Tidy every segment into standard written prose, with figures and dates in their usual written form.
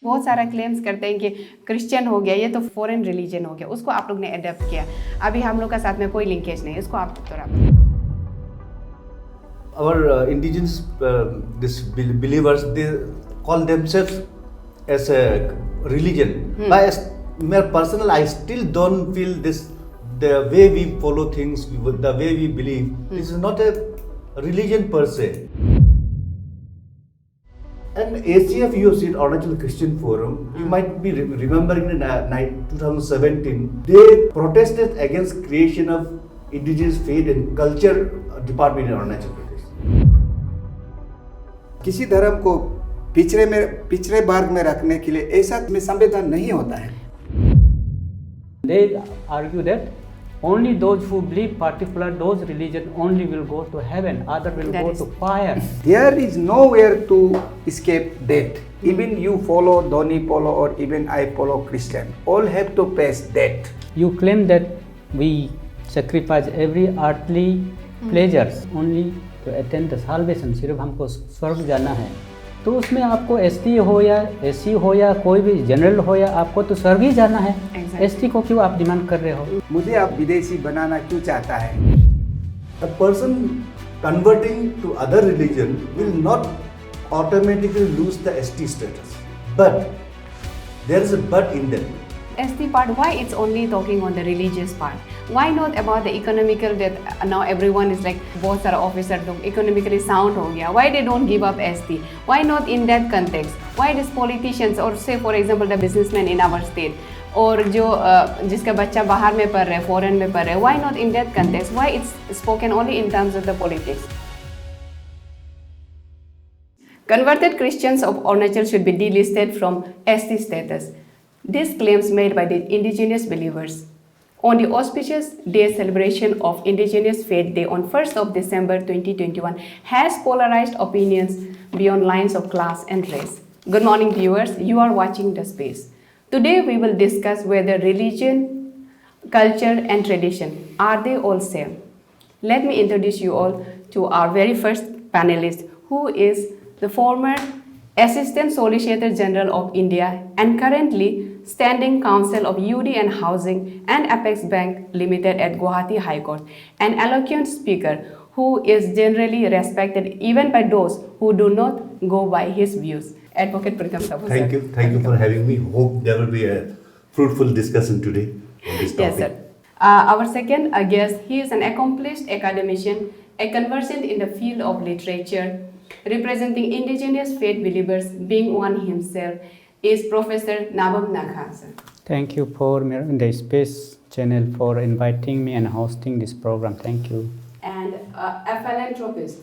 बहुत सारा क्लेम्स करते हैं कि क्रिश्चियन हो गया, ये तो फॉरेन रिलीजन हो गया, उसको आप लोग ने अडेप्ट किया। अभी हम लोग का साथ में कोई लिंकेज नहीं, इसको आप थोड़ा our indigenous this believers, they call themselves as a religion. My personal, I still don't feel this, the way we follow things, the way we believe, this is not a religion per se. And ACF, you have seen Arunachal Christian Forum, you might be remembering in 2017, they protested against creation of indigenous faith and culture department in Arunachal Pradesh. किसी धर्म को पिछड़े वर्ग में रखने के लिए ऐसा में संविधान नहीं होता है। They argue that only those who believe particular those religion only will go to heaven, other will go to fire. There is nowhere to escape death. Even you follow Dhoni follow or even I follow Christian, all have to face death. You claim that we sacrifice every earthly pleasures only to attain the salvation. सिर्फ हमको स्वर्ग जाना है, तो उसमें आपको ST हो या एससी हो या कोई भी जनरल हो या आपको तो स्वर्ग ही जाना है। एसटी को क्यों आप डिमांड कर रहे हो? मुझे आप विदेशी बनाना क्यों चाहता है? A person converting to other religion will not automatically lose the ST status, but there is a but in that. ST part, why it's only talking on the religious part? Why not about the economical, that now everyone is like बहुत सारा officer लोग economically sound हो गया, why they don't give up ST? Why not in that context? Why these politicians or say for example the businessmen in our state और जो जिसका बच्चा बाहर में पढ़ रहे, फॉरेन में पढ़ रहे, why not in that context? Why it's spoken only in terms of the politics? Converted Christians of Arunachal should be delisted from ST status. These claims made by the indigenous believers on the auspicious day celebration of Indigenous Faith Day on 1st of December 2021 has polarized opinions beyond lines of class and race. Good morning viewers, you are watching The Space. Today we will discuss whether religion, culture and tradition, are they all same? Let me introduce you all to our very first panelist, who is the former Assistant Solicitor General of India and currently Standing Counsel of UD and Housing and Apex Bank Limited at Guwahati High Court, an eloquent speaker who is generally respected even by those who do not go by his views. Advocate Pritam Saboo. Thank you for having me. Hope there will be a fruitful discussion today on this topic. Yes, sir. Our second guest, he is an accomplished academician, a conversant in the field of literature, representing indigenous faith believers, being one himself, is Professor Nabam Nakha, sir. Thank you for the Space Channel for inviting me and hosting this program. Thank you. And a philanthropist,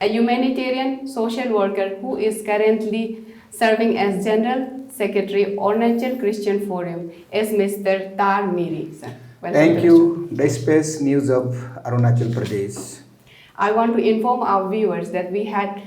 a humanitarian social worker who is currently serving as General Secretary Arunachal Christian Forum, is Mr. Tar Miri, sir. Welcome. Thank you, The Space News of Arunachal Pradesh. I want to inform our viewers that we had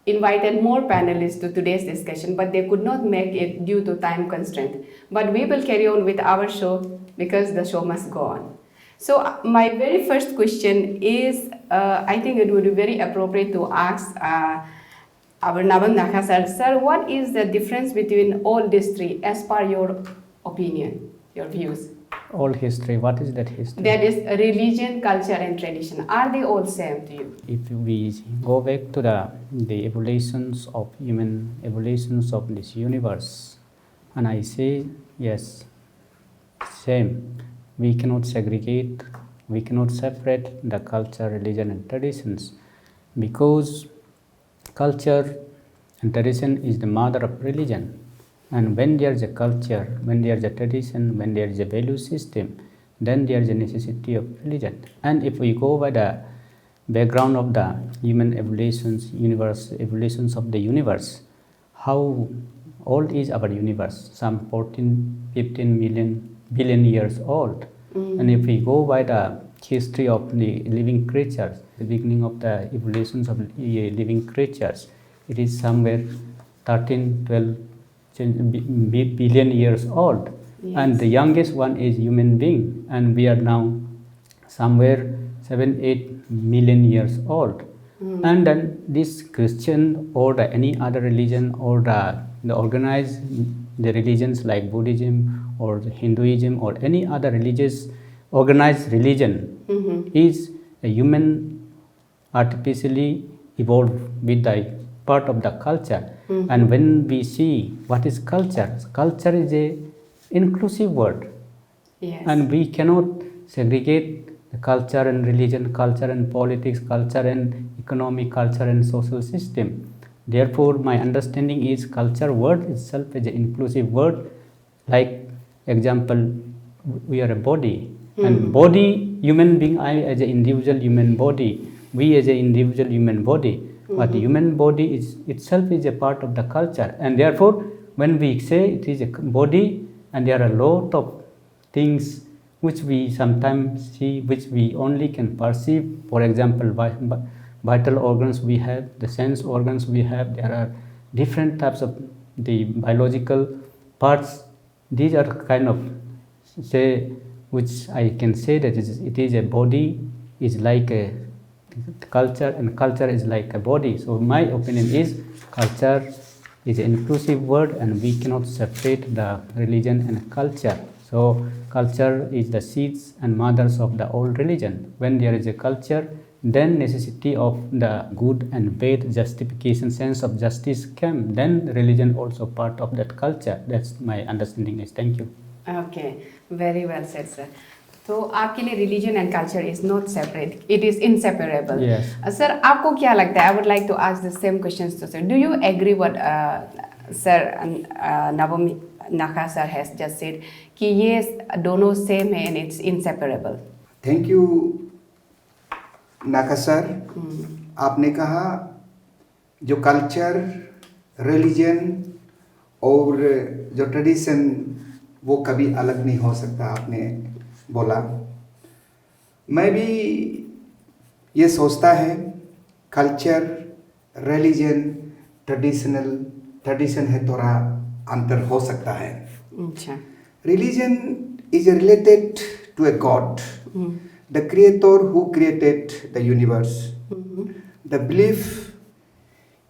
invited more panelists to today's discussion, but they could not make it due to time constraint. But we will carry on with our show because the show must go on. So my very first question is, I think it would be very appropriate to ask our Nabam Nakha sir. Sir, what is the difference between all these three as per your opinion, your views? All history, what is that history? That is religion, culture and tradition. Are they all same to you? If we go back to the evolutions of human, evolutions of this universe, and I say yes, same. We cannot segregate, we cannot separate the culture, religion and traditions, because culture and tradition is the mother of religion. And when there is a culture, when there is a tradition, when there is a value system, then there is a necessity of religion. And if we go by the background of the human evolutions, evolutions of the universe, how old is our universe? Some 15 billion years old. And if we go by the history of the living creatures, the beginning of the evolutions of living creatures, it is somewhere 12 billion years old. Yes. And the youngest one is human being, and we are now somewhere 7-8 million years old. And then this Christian or any other religion or the the organized the religions like Buddhism or Hinduism or any other religious organized religion is a human artificially evolved with the part of the culture. And when we see what is culture, culture is a inclusive word. Yes. And we cannot segregate the culture and religion, culture and politics, culture and economic, culture and social system. Therefore, my understanding is culture word itself is an inclusive word. Like example, we are a body, and body, human being, I as an individual human body, we as an individual human body. But the human body is itself is a part of the culture, and therefore, when we say it is a body, and there are a lot of things which we sometimes see, which we only can perceive. For example, vital organs we have, the sense organs we have, there are different types of the biological parts. These are kind of say, which I can say that it is a body is like a culture, and culture is like a body. So my opinion is culture is an inclusive word, and we cannot separate the religion and culture. So culture is the seeds and mothers of the old religion. When there is a culture, then necessity of the good and bad justification, sense of justice came. Then religion also part of that culture. That's my understanding is. Thank you. Okay, very well said, sir. तो आपके लिए religion and culture is not separate, it is inseparable. Sir आपको क्या लगता है? I would like to ask the same questions to sir. Do you agree what sir Navam Nakha sir has just said कि ये दोनों सेम है and it's inseparable? Thank you Nakha sir. आपने कहा जो कल्चर, रिलीजन और जो ट्रेडिशन वो कभी अलग नहीं हो सकता, आपने बोला. मैं भी ये सोचता है कल्चर, रिलीजन, ट्रेडिशन है थोड़ा अंतर हो सकता है. अच्छा. Religion is related to a god, the creator who created the universe. The belief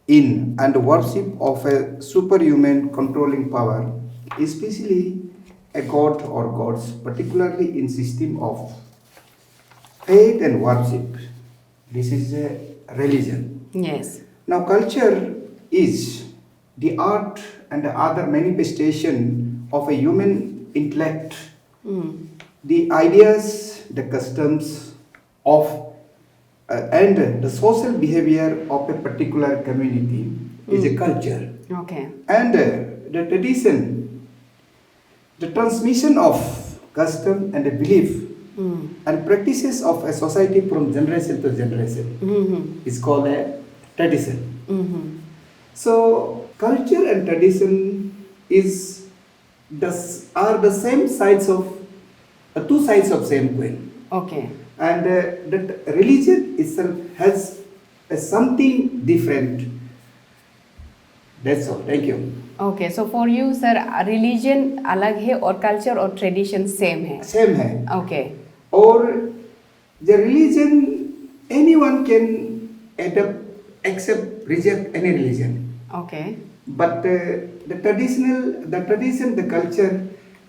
in and worship of a superhuman controlling power, especially a god or gods, particularly in system of faith and worship. This is a religion. Yes. Now culture is the art and the other manifestation of a human intellect. The ideas, the customs of and the social behavior of a particular community is a culture. Okay. And the tradition, the transmission of custom and the belief and practices of a society from generation to generation is called a tradition. So culture and tradition are the same sides of two sides of same coin. Okay. And that religion itself has something different. That's all. Thank you. Okay. So for you, sir, religion अलग है और culture और tradition same है. Same है. Okay. Or the religion, anyone can adapt, accept, reject any religion. Okay. But the tradition, the culture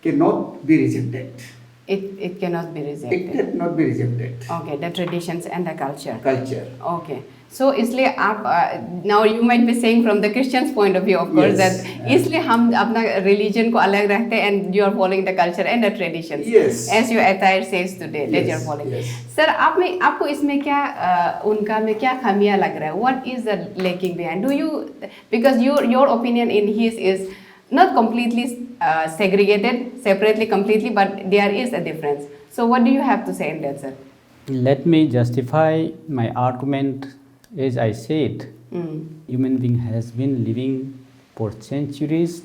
cannot be rejected. It cannot be rejected. It cannot be rejected. Okay, the traditions and the culture. Culture. Okay. So इसलिए आप now you might be saying from the Christian's point of view, of course, Yes. that इसलिए हम अपना religion को अलग रखते हैं and you are following the culture and the traditions. Yes. As your attire says today, that you are Yes, following. yes. Sir, आपको इसमें क्या उनका में क्या खामियां लग रहा है? What is the lacking behind? Do you, because your opinion in his is not completely segregated, separately completely, but there is a difference. So what do you have to say in that, sir? Let me justify my argument. As I said, human being has been living for centuries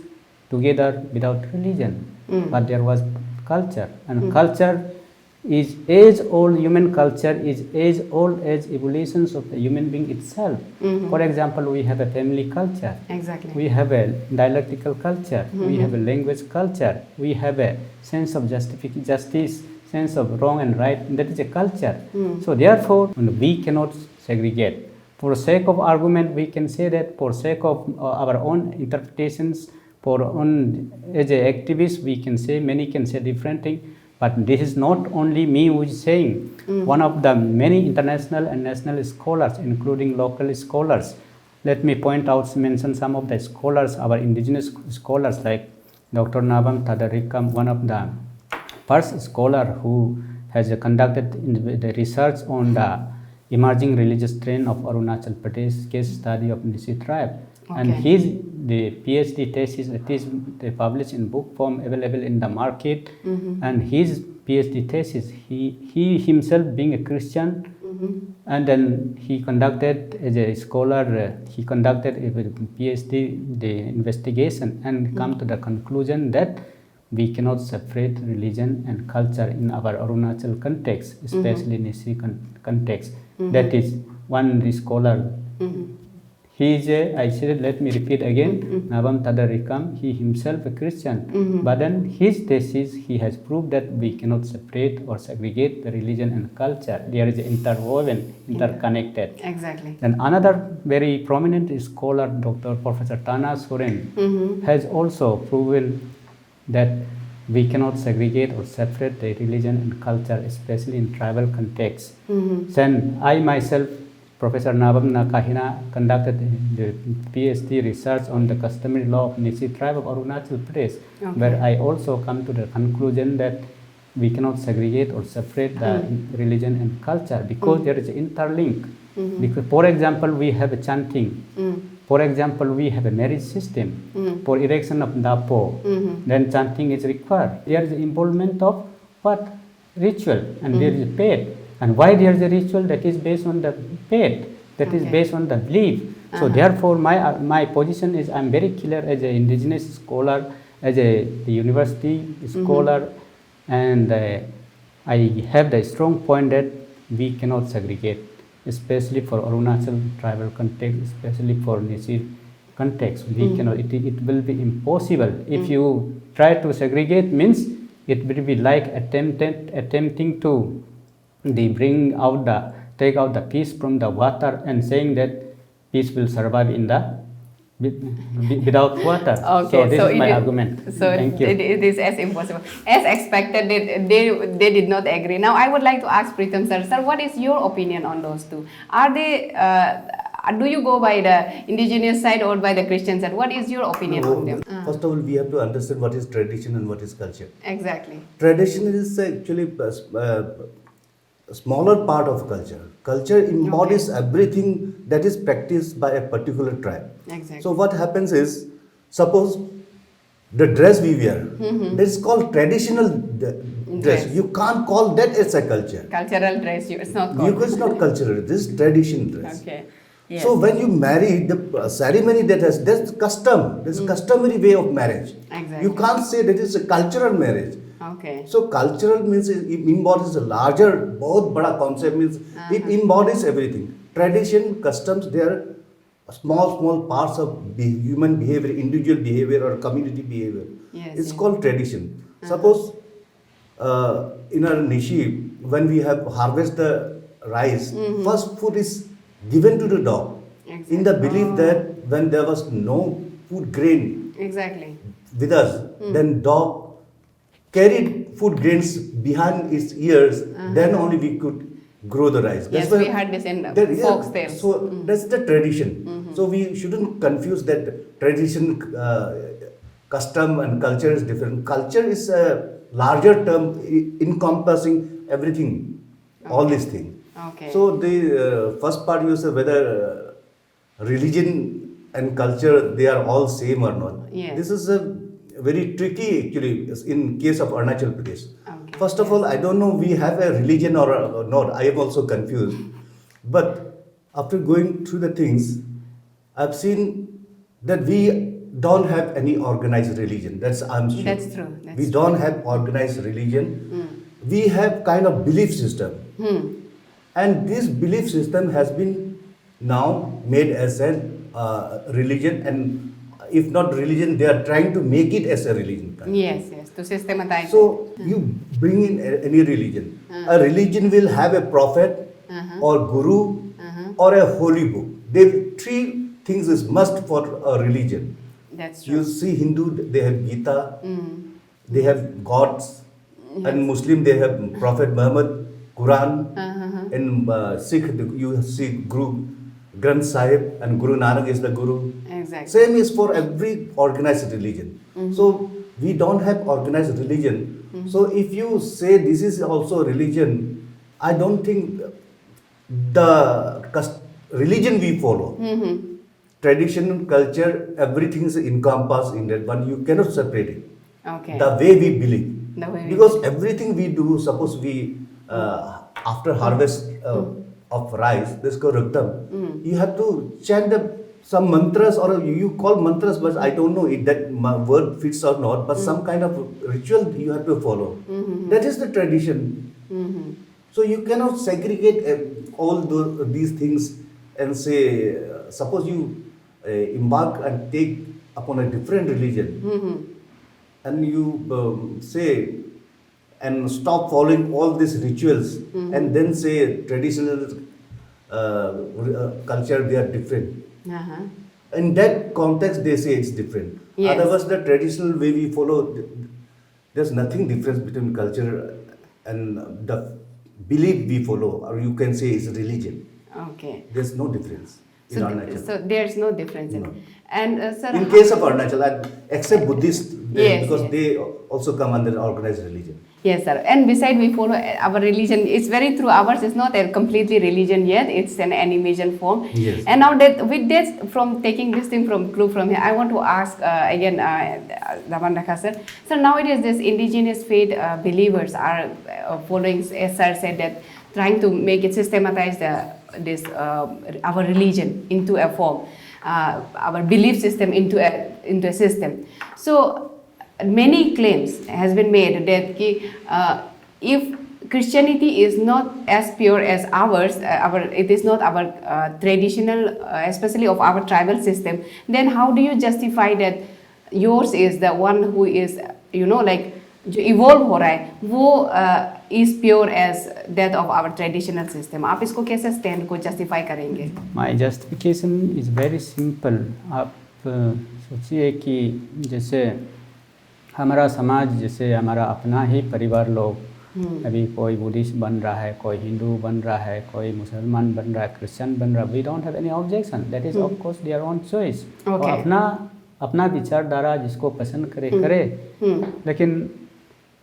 together without religion, but there was culture, and culture is as old. Human culture is as old as evolutions of the human being itself. For example, we have a family culture. Exactly. We have a dialectical culture. We have a language culture. We have a sense of justice, sense of wrong and right. That is a culture. So therefore, we cannot segregate. For sake of argument, we can say that for sake of our own interpretations, for own as a activist, we can say many can say different thing. But this is not only me who is saying. One of the many international and national scholars, including local scholars. Let me mention some of the scholars, our indigenous scholars like Dr. Nabam Thadarikam, one of the first scholar who has conducted the research on the emerging religious trend of Arunachal Pradesh, case study of Nisi tribe. And the PhD thesis, it is published in book form, available in the market. And his PhD thesis, he himself being a Christian, and then he conducted as a scholar, he conducted a PhD the investigation and come to the conclusion that we cannot separate religion and culture in our Arunachal context, especially Nisi context. That is one scholar. He is I said, let me repeat again, Nabam Thadarikam, he himself a Christian. But then his thesis, he has proved that we cannot separate or segregate the religion and culture. There is interwoven, interconnected. Exactly. And another very prominent scholar, Dr. Professor Tana Soren, has also proven that we cannot segregate or separate the religion and culture, especially in tribal contexts. Then I myself, Professor Nabam Nakahina, conducted the PhD research on the customary law of Nisi tribe of Arunachal Pradesh, where I also come to the conclusion that we cannot segregate or separate the religion and culture because there is an interlink. Because, for example, we have a chanting. For example, we have a marriage system. For erection of dapo, then chanting is required. There is involvement of what? Ritual, and there is paid. And why there is a ritual? That is based on the faith, that is based on the belief. So therefore, my position is, I am very clear as an indigenous scholar, as a university scholar, and I have the strong point that we cannot segregate, especially for Arunachal tribal context, especially for Nisi context. We cannot. It will be impossible. If you try to segregate, means it will be like attempting to take out the fish from the water and saying that fish will survive in the without water. So this is my argument. So Thank you. it is as impossible. As expected, they did not agree. Now I would like to ask Pritam sir, what is your opinion on those two? Are they, do you go by the indigenous side or by the Christian side? What is your opinion on them? First of all, we have to understand what is tradition and what is culture. Exactly. Tradition is actually a smaller part of culture. Culture embodies everything that is practiced by a particular tribe. Exactly. So what happens is, suppose the dress we wear, that is called traditional dress. You can't call that as a culture. Cultural dress, it's not called. It's not cultural, this is tradition dress. Okay. Yes. So when you marry, the ceremony that's custom, this customary way of marriage. Exactly. You can't say that is a cultural marriage. Okay. So cultural means it embodies a larger, both bada concept means it embodies everything. Tradition, customs, they are small parts of human behavior, individual behavior or community behavior. Yes, It's yes. called tradition. Suppose in our Nishi, when we have harvest the rice, first food is given to the dog. Exactly. In the belief that when there was no food grain Exactly. with us, then dog carried food grains behind its ears, then only we could grow the rice. Yes, why- we had this in folks tales. So that's the tradition. So we shouldn't confuse that tradition, custom and culture is different. Culture is a larger term encompassing everything, all these things. Okay. So the first part you say whether religion and culture, they are all same or not. Yes. This is a very tricky actually in case of Arunachal Pradesh. Okay. First of all, I don't know we have a religion or not. I am also confused. But after going through the things, I've seen that we don't have any organized religion. I'm sure. That's true. We don't have organized religion. We have kind of belief system. And this belief system has been now made as a religion, and if not religion, they are trying to make it as a religion. Yes, to systematize. So you bring in any religion. A religion will have a prophet or guru or a holy book. They three things is must for a religion. That's You true. see Hindu, they have Gita, Mm. they have gods, and Muslim they have Prophet Muhammad, Quran, and Sikh you see Guru Granth Sahib, and Guru Nanak is the Guru. Exactly. Same is for every organized religion. So we don't have organized religion. So if you say this is also religion, I don't think the religion we follow, tradition, culture, everything is encompassed in that, but you cannot separate it. Okay. The way we believe. The way we Because everything we do, suppose we, after harvest of rice, this called ruktam, you have to chant some mantras, or you call mantras, but I don't know if that word fits or not, but some kind of ritual you have to follow. That is the tradition. So you cannot segregate all these things and say, suppose you embark and take upon a different religion, and you say and stop following all these rituals, and then say traditional culture they are different. Uh-huh. In that context, they say it's different. Yes. Otherwise, the traditional way we follow, there's nothing difference between culture and the belief we follow, or you can say it's religion. Okay. There's no difference in So, Arunachal. so there's no difference in No. it. And sir, In case of Arunachal, except Buddhists, Yes, because yes. they also come under organized religion. yes, sir. And beside we follow our religion. It's very true. Ours is not a completely religion yet. It's an animation form. Yes. And now that with this, from taking this thing from clue from here, I want to ask again, Damandaka sir. So nowadays, this indigenous faith believers are following, as sir said, that trying to make it systematize our religion into a form, our belief system into a system. So many claims has been made that if Christianity is not as pure as ours, it is not our traditional, especially of our tribal system, then how do you justify that yours is the one who is, like जो evolve हो रहा है वो is pure as that of our traditional system. आप इसको कैसे stand को justify करेंगे? My justification is very simple. आप सोचिए कि जैसे हमारा समाज, जैसे हमारा अपना ही परिवार लोग, अभी कोई बुद्धिस्ट बन रहा है, कोई हिंदू बन रहा है, कोई मुसलमान बन रहा है, क्रिश्चियन बन रहा है, we don't have any objection. That is of course their own choice. Okay. और अपना विचारधारा जिसको पसंद करे, लेकिन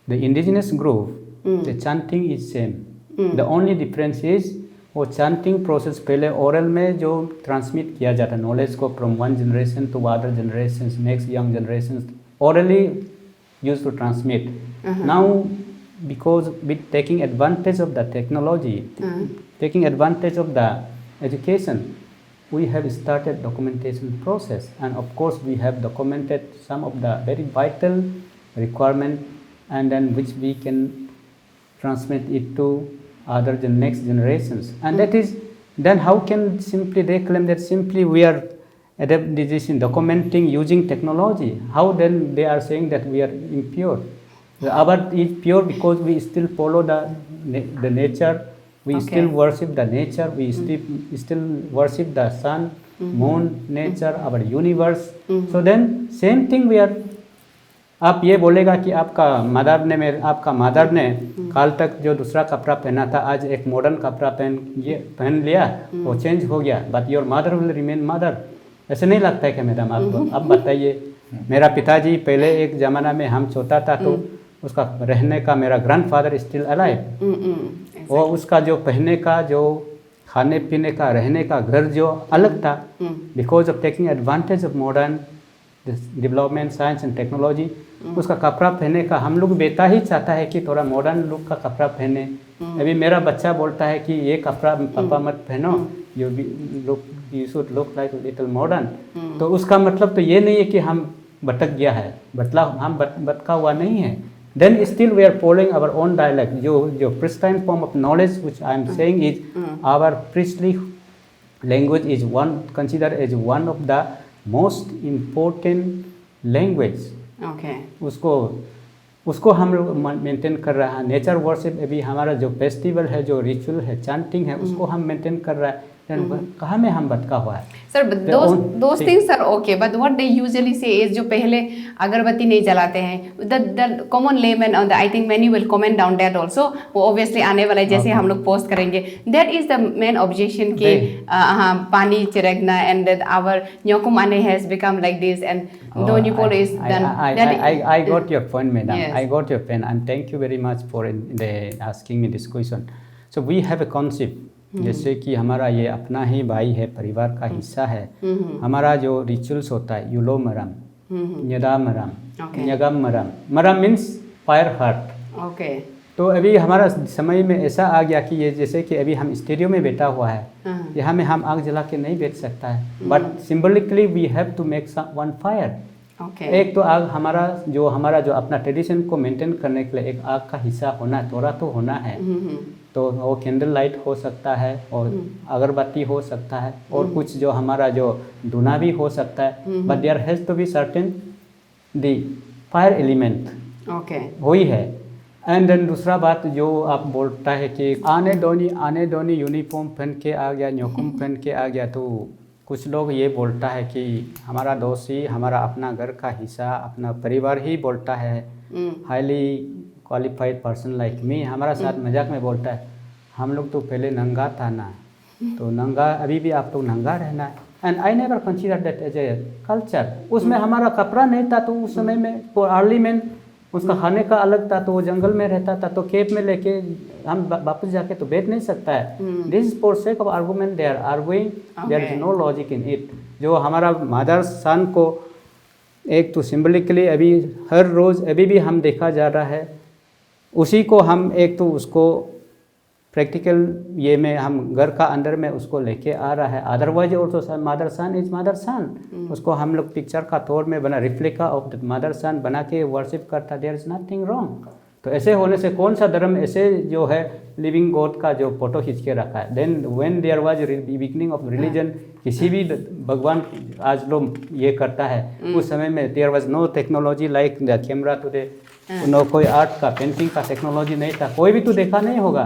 the indigenous group, the chanting is same. The only difference is वो chanting process पहले oral में जो transmit किया जाता है knowledge को from one generation to other generations, next young generations, orally used to transmit. Now because with taking advantage of the technology, taking advantage of the education, we have started documentation process, and of course we have documented some of the very vital requirement, and then which we can transmit it to the next generations. And that is, then how can simply they claim that simply we are documenting using technology? How then they are saying that we are impure? Our is pure because we still follow the nature. We still worship the nature. We still worship the sun, moon, nature, our universe. So then same thing we are. आप ये बोलेगा कि आपका mother ने काल तक जो दूसरा कपड़ा पहना था आज एक मॉडर्न कपड़ा पहन लिया, वो चेंज हो गया, but your mother will remain mother. ऐसे नहीं लगता है कि मैडम आपको? अब बताइए, मेरा पिताजी पहले एक ज़माना में हम छोटा था तो उसका रहने का, मेरा ग्रैंडफादर स्टिल अलाइव, वो उसका जो पहनने का, जो खाने पीने का, रहने का घर जो अलग था, because of taking advantage of modern development, science and technology, उसका कपड़ा पहनने का हम लोग बेटा ही चाहता है कि थोड़ा मॉडर्न लुक का कपड़ा पहने. अभी मेरा बच्चा बोलता है कि ये कपड़ा पापा मत पहनो, you should look like little modern. तो उसका मतलब तो ये नहीं है कि हम भटक गया है, हम भटका हुआ नहीं है. Then still we are following our own dialect. जो pristine form of knowledge which I am saying is our priestly language is considered as one of the most important language. Okay. उसको हम लोग मेंटेन कर रहा है. Nature worship, अभी हमारा जो फेस्टिवल है, जो रिचुअल है, चैंटिंग है, उसको हम मेंटेन कर रहा है. then कहाँ में हम भटका हुआ है? Sir, but The those own- those see- things are okay, but what they usually say is जो पहले अगरबत्ती नहीं जलाते हैं, the common layman on the, I think many will comment down that also, वो obviously आने वाला है जैसे Okay. हम लोग post करेंगे, that is the main objection कि They- हाँ पानी चिरगना and that our Nyokum Ane has become like this and Donipol is done. I got your point, madam. Yes. I got your point, and thank you very much for asking me this question. So we have a concept, जैसे कि हमारा ये अपना ही भाई है, परिवार का हिस्सा है. हमारा जो रिचुअल्स होता है, युलो मरम, न्यदा मरम, Okay. न्यगम मरम. मरम मीन्स फायर हर्ट. Okay. तो अभी हमारा समय में ऐसा आ गया कि ये जैसे कि अभी हम स्टूडियो में बैठा हुआ है, यहाँ में हम आग जला के नहीं बैठ सकता है, but symbolically we have to make one fire. Okay. एक तो आग हमारा जो अपना ट्रेडिशन को मेंटेन करने के लिए एक आग का हिस्सा होना, थोड़ा तो होना है. तो वो कैंडल लाइट हो सकता है और अगरबत्ती हो सकता है और कुछ जो हमारा जो धुना भी हो सकता है, but there has to be certain the fire element. Okay. वही है. एंड देन दूसरा बात जो आप बोलता है कि आने दोनी यूनिफॉर्म पहन के आ गया, न्योकुम पहन के आ गया, तो कुछ लोग ये बोलता है कि हमारा दोस्त ही हमारा अपना घर का हिस्सा, अपना परिवार ही बोलता है. Highly qualified person like me हमारा साथ मजाक में बोलता है, हम लोग तो पहले नंगा था ना, तो नंगा अभी भी आप तो नंगा रहना है. And I never consider that as a culture. उसमें हमारा कपड़ा नहीं था, तो उस समय में वो अर्ली मैन उसका खाने का अलग था, तो वो जंगल में रहता था, तो केप में लेके हम वापस जाके तो बैठ नहीं सकता है. This is for sake of argument they are arguing, there is no logic in it. जो हमारा मदर सन को एक तो सिंबलिकली अभी हर रोज़ अभी भी हम देखा जा रहा है, उसी को हम एक तो उसको प्रैक्टिकल ये में हम घर का अंदर में उसको लेके आ रहा है. Otherwise also mother sun is mother sun. उसको हम लोग पिक्चर का तौर में बना, replica of the mother sun बना के वर्शिप करता. There is nothing wrong. तो ऐसे होने से कौन सा धर्म ऐसे जो है लिविंग गॉड का जो फोटो खींच के रखा है. Then when there was beginning of religion, किसी भी भगवान आज लोग ये करता है, उस समय में there was no technology like the camera today. नो कोई आर्ट का पेंटिंग का टेक्नोलॉजी नहीं था, कोई भी तो देखा नहीं होगा.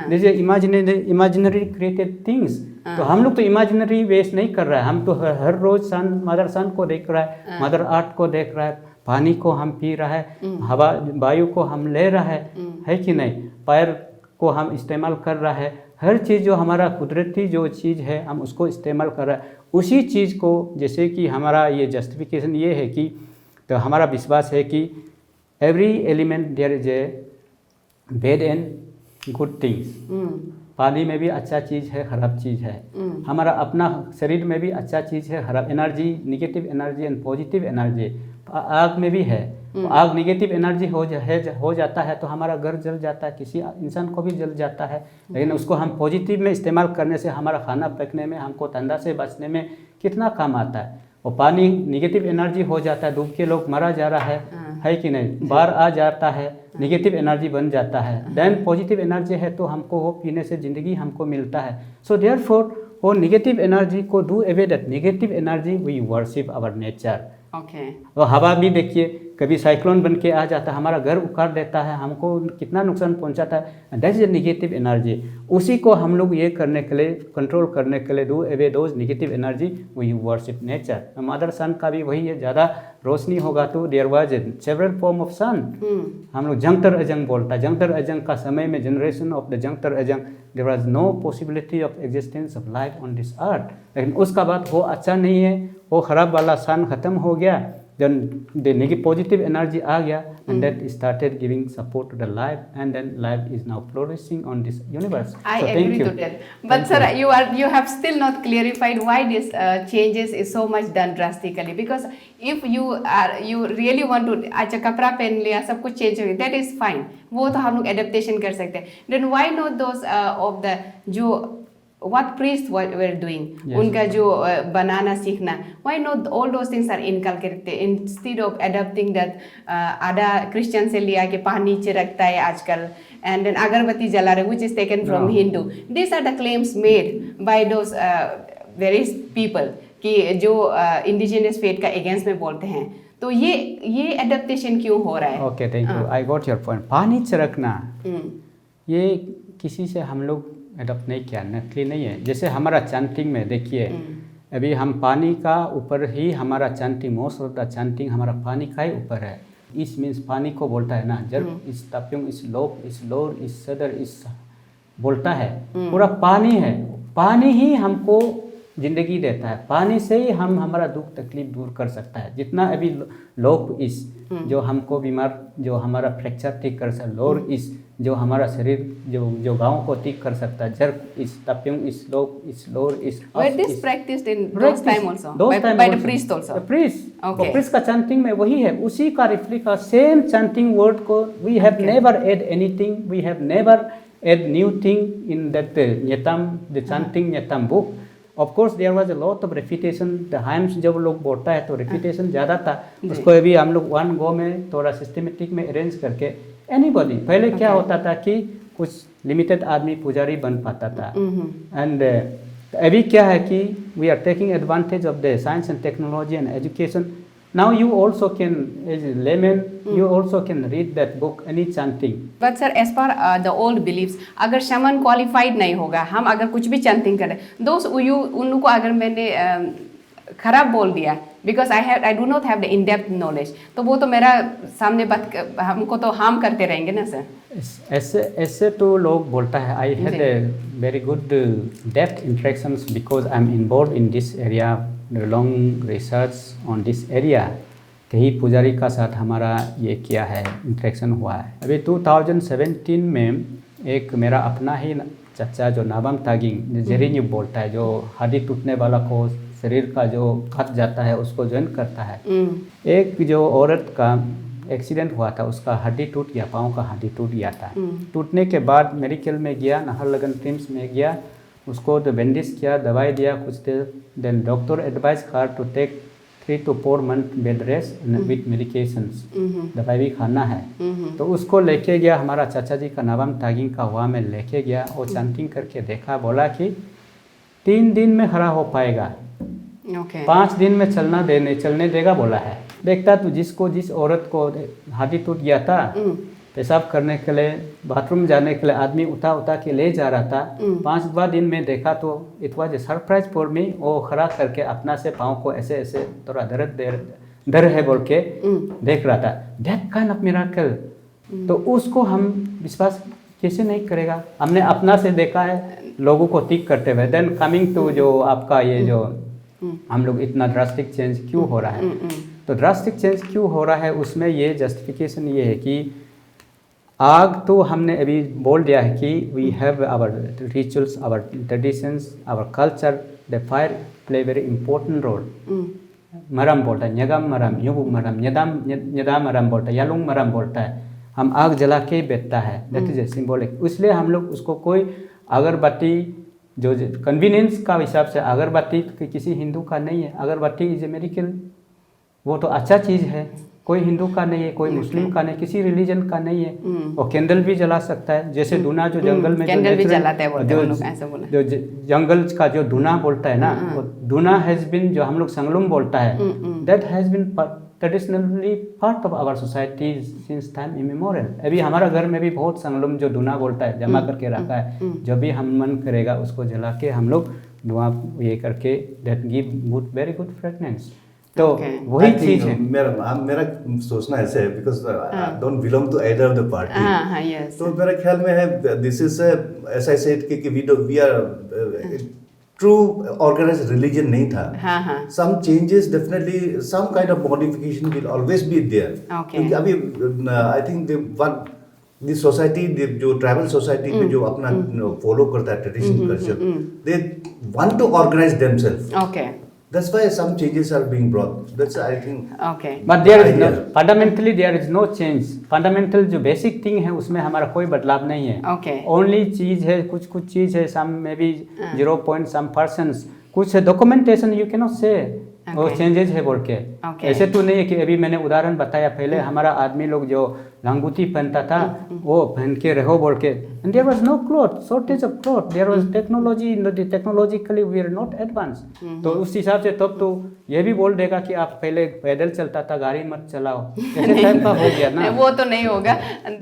जैसे इमेजिनरी क्रिएटेड थिंग्स. तो हम लोग तो इमेजिनरी वेस्ट नहीं कर रहा है, हम तो हर रोज सन मदर सन को देख रहा है, मदर आर्ट को देख रहा है, पानी को हम पी रहा है, हवा वायु को हम ले रहा है कि नहीं, पैर को हम इस्तेमाल कर रहा है. हर चीज़ जो हमारा कुदरती जो चीज़ है हम उसको इस्तेमाल कर रहा है. उसी चीज़ को जैसे कि हमारा ये जस्टिफिकेशन ये है कि तो हमारा विश्वास है कि every element there is a bad and good things. पानी में भी अच्छा चीज़ है, खराब चीज़ है. हमारा अपना शरीर में भी अच्छा चीज़ है, खराब energy, negative energy and positive energy. आग में भी है. आग निगेटिव एनर्जी हो जाता है तो हमारा घर जल जाता है, किसी इंसान को भी जल जाता है. लेकिन उसको हम पॉजिटिव में इस्तेमाल करने से हमारा खाना पकने में, हमको ठंडा से बचने में कितना काम आता है. और पानी निगेटिव एनर्जी हो जाता है, डूब के लोग मारा जा रहा है कि नहीं, बाढ़ आ जाता है, निगेटिव एनर्जी बन जाता है. देन पॉजिटिव एनर्जी है तो हमको वो पीने से ज़िंदगी हमको मिलता है. सो देयरफॉर वो निगेटिव एनर्जी को do away that negative energy we worship our nature. Okay. और हवा भी देखिए, कभी साइक्लोन बन के आ जाता है, हमारा घर उखाड़ देता है, हमको कितना नुकसान पहुंचाता है. That is a negative energy. उसी को हम लोग ये करने के लिए, कंट्रोल करने के लिए, do away those negative energy we worship nature. Mother sun का भी वही है, ज़्यादा रोशनी होगा तो there was several form of sun. हम लोग जंगतर अजंग बोलता है. जंगतर अजंग का समय में जनरेशन ऑफ द जंगतर अजंग there was no possibility of existence of life on this earth. लेकिन उसका बाद वो अच्छा नहीं है, वो खराब वाला सन खत्म हो गया, then the positive energy आ गया, and that started giving support to the life, and then life is now flourishing on this universe. I So agree thank you. to that. But sir, you have still not clarified why this changes is so much done drastically. Because if you really want to अच्छा कपड़ा पहन लिया, सब कुछ change हो गया, that is fine. वो तो हम लोग adaptation कर सकते हैं. Then why not those of the जो what priests were doing, Yes. उनका जो बनाना सीखना, why not all those things are inculcated instead of adopting that आधा क्रिश्चियन से लिया कि पानी चिरकता है आजकल, and then अगरबत्ती जला रहे, which is taken from No. Hindu. These are the claims made by those various people कि जो indigenous faith का against में बोलते हैं. तो ये adaptation क्यों हो रहा है? Okay, thank you. I got your point. पानी छिड़कना, ये किसी से हम लोग एडॉप्ट नहीं किया, नकली नहीं है। जैसे हमारा चैंटिंग में देखिए, अभी हम पानी का ऊपर ही हमारा chanting, most of the chanting हमारा पानी का ही ऊपर है। इस मीन्स पानी को बोलता है ना, जब इस तप्युंग, इस लोप, इस लोर, इस सदर, इस बोलता है, पूरा पानी है। पानी ही हमको जिंदगी देता है, पानी से ही हम हमारा दुख तकलीफ दूर कर सकता है। जितना अभी लोप इस जो हमको बीमार, जो हमारा फ्रैक्चर ठीक कर सकता है, लोर इस जो हमारा शरीर जो गाँव को ठीक कर सकता है, जर इस तप्युंग, इस लोप, इस लोर, इस Were this practiced in those time also? By the priest also? Priest, Okay. Priest का चैंटिंग में वही है, उसी का रिफ्लिका सेम चैंटिंग वर्ड को we have never add anything, we have never add new thing in that न्यतम, the chanting न्यतम book. Of course there was a lot of repetition, the hymns जब लोग बोलता है तो रेपिटेशन ज़्यादा था, उसको अभी हम लोग वन गो में थोड़ा सिस्टमेटिक में अरेंज करके एनीबॉडी, पहले क्या होता था कि कुछ लिमिटेड आदमी पुजारी बन पाता था, एंड अभी क्या है कि we are taking advantage of the science and technology and education. Now you also can, as a layman, you also can read that book, any chanting. But sir, as per the old beliefs, अगर शमन qualified नहीं होगा, हम अगर कुछ भी chanting करें, दोस्त उनको अगर मैंने खराब बोल दिया, because I do not have the in depth knowledge, तो वो तो मेरा सामने बात हमको तो हार्म करते रहेंगे ना सर। ऐसे तो लोग बोलता है। I had a very good depth interactions because I am involve in this area, long research on this area. कई पुजारी का साथ हमारा ये किया है, इंटरेक्शन हुआ है। अभी 2017 में एक मेरा अपना ही चचा जो नाबम तागिंग जेरिन्यू बोलता है, जो हड्डी टूटने वाला को शरीर का जो कट जाता है उसको ज्वाइन करता है। एक जो औरत का एक्सीडेंट हुआ था, उसका हड्डी टूट गया, पाँव का हड्डी टूट गया था। टूटने के बाद मेडिकल में गया, नाहरलगुन ट्रिम्स में गया, उसको तो बैंडेज किया, दवाई दिया कुछ देर, देन डॉक्टर एडवाइस कर to take 3 to 4 month bed rest with medications, दवाई भी खाना है। तो उसको लेके गया, हमारा चाचा जी का नाबम तागिंग का हुआ में लेके गया, वो चैंटिंग करके देखा, बोला कि 3 दिन में खड़ा हो पाएगा, 5 दिन में चलने देगा बोला है। देखता तो जिस औरत को हड्डी टूट गया था, पेशाब करने के लिए, बाथरूम जाने के लिए आदमी उठा के ले जा रहा था, 5वां दिन में देखा तो it was a surprise for me, वो खड़ा करके अपना से पाँव को ऐसे ऐसे थोड़ा दर्द है बोल के देख रहा था। दैट काइंड ऑफ मिरेकल, तो उसको हम विश्वास कैसे नहीं करेगा? हमने अपना से देखा है लोगों को ठीक करते हुए। देन कमिंग टू जो आपका ये जो हम लोग इतना ड्रास्टिक चेंज क्यों हो रहा है, तो ड्रास्टिक चेंज क्यों हो रहा है उसमें ये जस्टिफिकेशन ये है कि आग तो हमने अभी बोल दिया है कि we have our rituals, our traditions, our culture, the fire play very important role. मरम बोलता है, न्यगम मरम, युग मरम, न्यदाम मरम बोलता है, यालुंग मरम बोलता है, हम आग जला के ही बैठता है, दैट इज ए सिंबॉलिक। इसलिए हम लोग उसको कोई अगरबत्ती जो कन्वीनियंस का हिसाब से, अगरबत्ती किसी हिंदू का नहीं है, अगरबत्ती इज ए मेडिकल, वो तो अच्छा चीज़ है, कोई हिंदू का नहीं है, कोई मुस्लिम का नहीं, किसी रिलीजन का नहीं है। और कैंडल भी जला सकता है, जैसे धुना जो जंगल में कैंडल भी जलाते हैं, जो जंगल का जो धुना बोलता है ना, वो धुना हैज बिन, जो हम लोग संगलुम बोलता है, that has been traditionally part of our society since time immemorial. अभी हमारा घर में भी बहुत संगलुम जो धुना बोलता है जमा करके रखा है, जब भी हम मन करेगा उसको जला के हम लोग धुआं ये करके, that give good very good fragrance. तो वही चीज है। मेरा सोचना ऐसे है, because I don't belong to either of the party, तो मेरे ख्याल में है this is as I said कि we are true organised religion नहीं था। Some changes definitely, some kind of modification will always be there, क्योंकि अभी आई थिंक द सोसाइटी, जो ट्राइबल सोसाइटी में जो अपना फॉलो करता है tradition culture, they want to organize themself. Okay, that's why some changes are being brought. That's I think. Okay. But there is no, fundamentally there is no change. Fundamental जो basic thing है उसमें हमारा कोई बदलाव नहीं है. Okay. Only चीज़ है, कुछ चीज़ है, some maybe 0.some%, कुछ है documentation you cannot say. वो चेंजेस है बोल के। ऐसे तो नहीं है कि अभी मैंने उदाहरण बताया, पहले हमारा आदमी लोग जो लंगोटी पहनता था, वो पहन के रहो बोल के, and there was no cloth, shortage of cloth, there was technology, technologically we are not advanced. तो उस हिसाब से तब तो ये भी बोल देगा कि आप पहले पैदल चलता था, गाड़ी मत चलाओ, ऐसे टाइप का हो गया ना। वो तो नहीं होगा,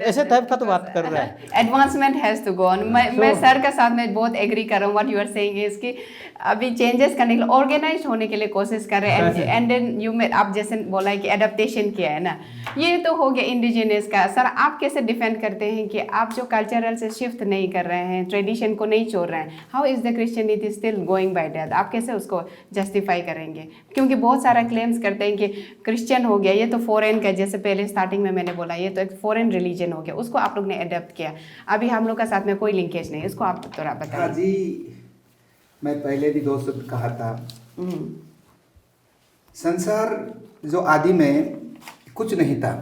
ऐसे टाइप का तो बात कर रहा है। Advancement has to go on. मैं सर के साथ में बहुत एग्री कर रहा हूँ, what you are saying is कि अभी चेंजेस करने के लिए, ऑर्गेनाइज होने के लिए कोशिश कर रहे हैं, एंड देन यू में आप जैसे बोला है कि एडेप्टेशन किया है ना, ये तो हो गया इंडिजिनियस का। सर आप कैसे डिफेंड करते हैं कि आप जो कल्चरल से शिफ्ट नहीं कर रहे हैं, ट्रेडिशन को नहीं छोड़ रहे हैं, how is the Christianity still going by that? आप कैसे उसको जस्टिफाई करेंगे? क्योंकि बहुत सारा क्लेम्स करते हैं कि क्रिश्चियन हो गया, ये तो फॉरेन का, जैसे पहले स्टार्टिंग में मैंने बोला, ये तो एक फॉरेन रिलीजन हो गया, उसको आप लोग ने अडेप्ट किया, अभी हम लोग का साथ में कोई लिंकेज नहीं, इसको आप थोड़ा हाँ बताइए। जी, मैं पहले भी 2 शब्द कहा था। संसार जो आदि में कुछ नहीं था,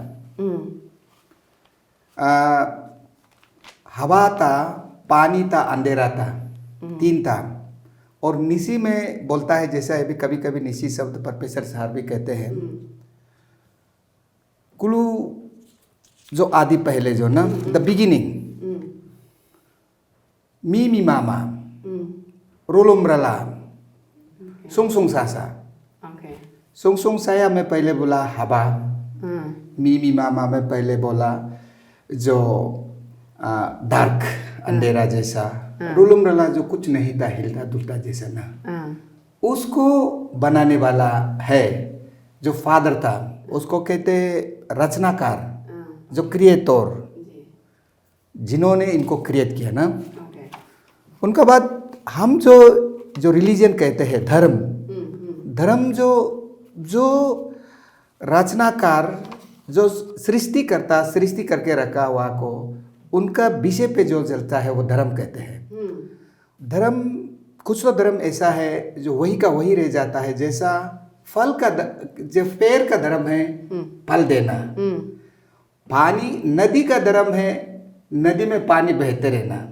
हवा था, पानी था, अंधेरा था, 3 था। और निशी में बोलता है, जैसा अभी कभी कभी निशी शब्द प्रोफेसर साहब भी कहते हैं, कुलू जो आदि पहले जो ना, द बिगिनिंग, मी मामा, रोलोम रला, सुंग सासा। ओके, सुंग साया में पहले बोला हवा, मी मामा में पहले बोला जो डार्क, अंधेरा जैसा, रोलोम रला जो कुछ नहीं था, हिलता डुलता जैसा ना, उसको बनाने वाला है जो फादर था, उसको कहते रचनाकार, जो क्रिएटर, जिन्होंने इनको क्रिएट किया ना। उनका बाद हम जो रिलीजन कहते हैं, धर्म जो रचनाकार, जो सृष्टि करके रखा हुआ को, उनका विषय पे जो चलता है वो धर्म कहते हैं। धर्म, कुछ तो धर्म ऐसा है जो वही का वही रह जाता है, जैसा फल का जो पेड़ का धर्म है फल देना, पानी, नदी का धर्म है नदी में पानी बहते रहना,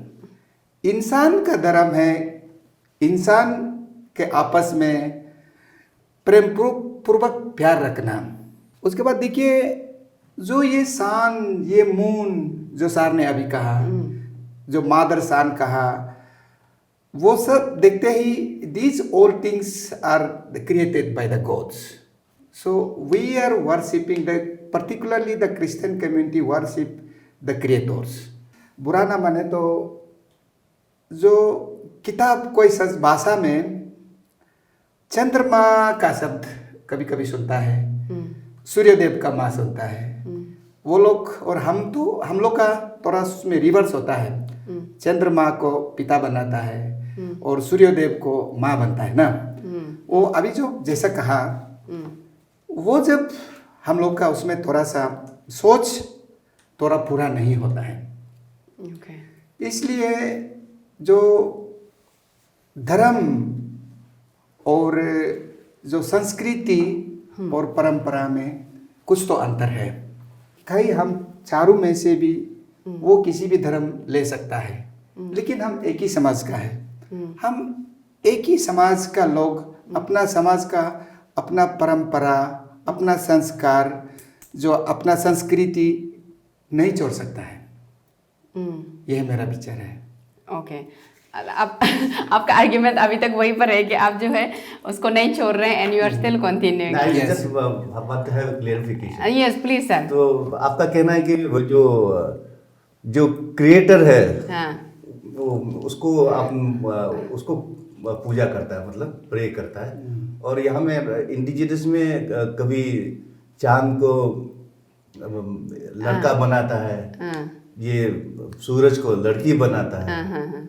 इंसान का धर्म है इंसान के आपस में प्रेम पूर्वक प्यार रखना। उसके बाद देखिए जो ये सान, ये मून, जो सार ने अभी कहा, जो मादर सान कहा, वो सब देखते ही these all things are created by the gods. So we are worshipping particularly the Christian community worship the creators. बुरा ना माने तो जो किताब कोई भाषा में चंद्रमा का शब्द कभी कभी सुनता है, सूर्यदेव का माँ सुनता है, वो लोग, और हम लोग का थोड़ा उसमें रिवर्स होता है, चंद्रमा को पिता बनाता है और सूर्यदेव को माँ बनता है ना। वो अभी जो जैसा कहा, वो जब हम लोग का उसमें थोड़ा सा सोच थोड़ा पूरा नहीं होता है। इसलिए जो धर्म और जो संस्कृति और परंपरा में कुछ तो अंतर है। कहीं हम चारों में से भी वो किसी भी धर्म ले सकता है, लेकिन हम एक ही समाज का है, हम एक ही समाज का लोग, अपना समाज का अपना परंपरा, अपना संस्कार, जो अपना संस्कृति नहीं छोड़ सकता है। यह मेरा विचार है। ओके, आप आपका आर्ग्यूमेंट अभी तक वहीं पर है कि आप जो है उसको नहीं छोड़ रहे हैं, and you are still continuing. Just want to have clarification. Yes please sir. तो आपका कहना है कि वो जो क्रिएटर है, हाँ, वो उसको पूजा करता है, मतलब प्रे करता है। और यहाँ में इंडिजिनस में कभी चांद को लड़का बनाता है, ये सूरज को लड़की बनाता है।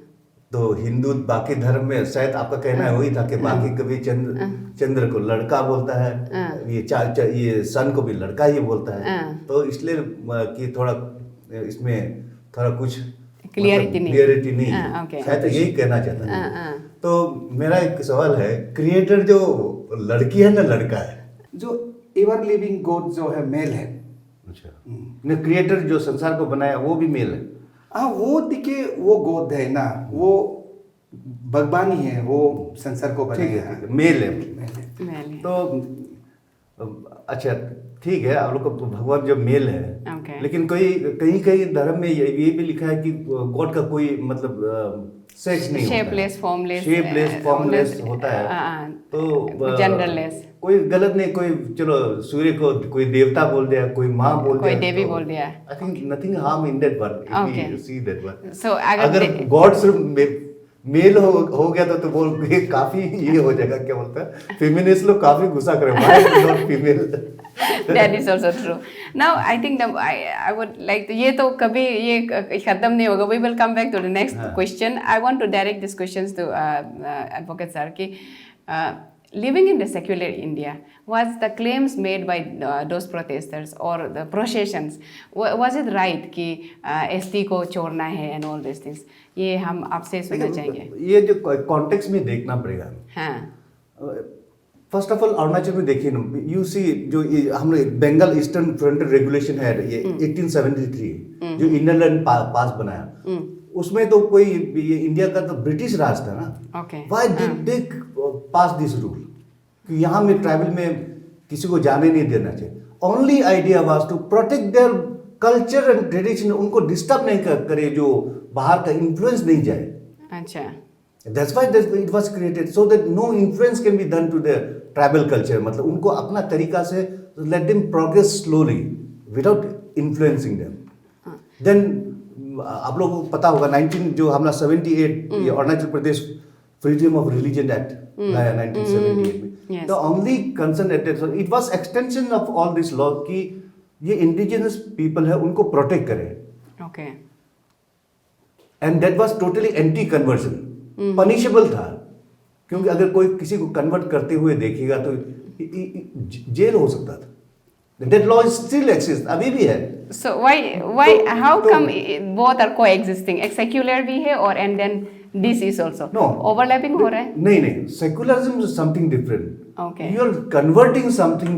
तो हिंदू बाकी धर्म में शायद आपका कहना है वही था कि बाकी कभी चंद्र को लड़का बोलता है, ये सन को भी लड़का ही बोलता है। तो इसलिए कि थोड़ा इसमें थोड़ा कुछ क्लियरिटी नहीं है, शायद यही कहना चाहता है। तो मेरा एक सवाल है, क्रिएटर जो लड़की है ना लड़का है? जो एवर लिविंग गॉड जो है मेल है। अच्छा, ने क्रिएटर जो संसार को बनाया वो भी मेल है? हाँ, वो देखिए वो गॉड है ना, वो भगवान ही है, वो संसार को बनाया है, मेल है। मैंने तो अच्छा ठीक है, आप लोग का भगवान जब मेल है, Okay. लेकिन कोई कहीं कहीं धर्म में ये भी लिखा है कि गॉड का कोई मतलब सेक्स नहीं Shapeless, formless, shapeless formless not- होता है, तो genderless. कोई गलत नहीं, कोई चलो सूर्य को कोई देवता बोल दिया, कोई माँ बोल कोई दिया, देवी तो बोल दिया। I think nothing harm in that one, Okay. If we see that one. So अगर गॉड सिर्फ मेल हो गया तो बोल ये काफी ये हो जाएगा, क्या बोलता है फेमिनिस्ट लोग काफी गुस्सा करे, why not female. that is also true. Now I think I would like to, ये तो कभी ये खत्म नहीं होगा. We will come back to the next हाँ. question. I want to direct these questions to Advocate Sir कि living in the secular India, was the claims made by those protesters or the processions, was it right कि ST को छोड़ना है and all these things? ये हम आपसे सुनना चाहेंगे. ये जो कॉन्टेक्स्ट में देखना पड़ेगा। हाँ. फर्स्ट ऑफ ऑल अरुणाचल में देखिए ना, यू सी जो हम बंगाल ईस्टर्न फ्रंटियर रेगुलेशन है ये 1873 जो इनरलैंड पास बनाया, उसमें तो कोई ये इंडिया का तो ब्रिटिश राज था ना। Okay. Why did they pass this rule कि यहाँ में ट्राइबल में किसी को जाने नहीं देना चाहिए। Only idea was to protect their culture and tradition, उनको डिस्टर्ब नहीं करे, जो बाहर का इन्फ्लुएंस नहीं जाए। अच्छा. That's why it was created, so that no influence can be done to their tribal culture. मतलब उनको अपना तरीका से let them progress slowly without influencing them. Then आप लोगों को पता होगा 19 जो हमारा 78 ये Arunachal Pradesh freedom of religion act लाया 1978 में। Yes. The only concern at that, so it was extension of all this law कि ये indigenous people है उनको प्रोटेक्ट करें, Okay. And that was totally anti conversion, punishable था, क्योंकि अगर कोई किसी को कन्वर्ट करते हुए देखेगा तो जेल हो सकता था। दैट लॉ स्टिल एग्जिस्ट, अभी भी है। So why how come both are coexisting? एक secular भी है और and then this is also No. overlapping हो रहा है? नहीं नहीं, secularism is something different. Okay. You are converting something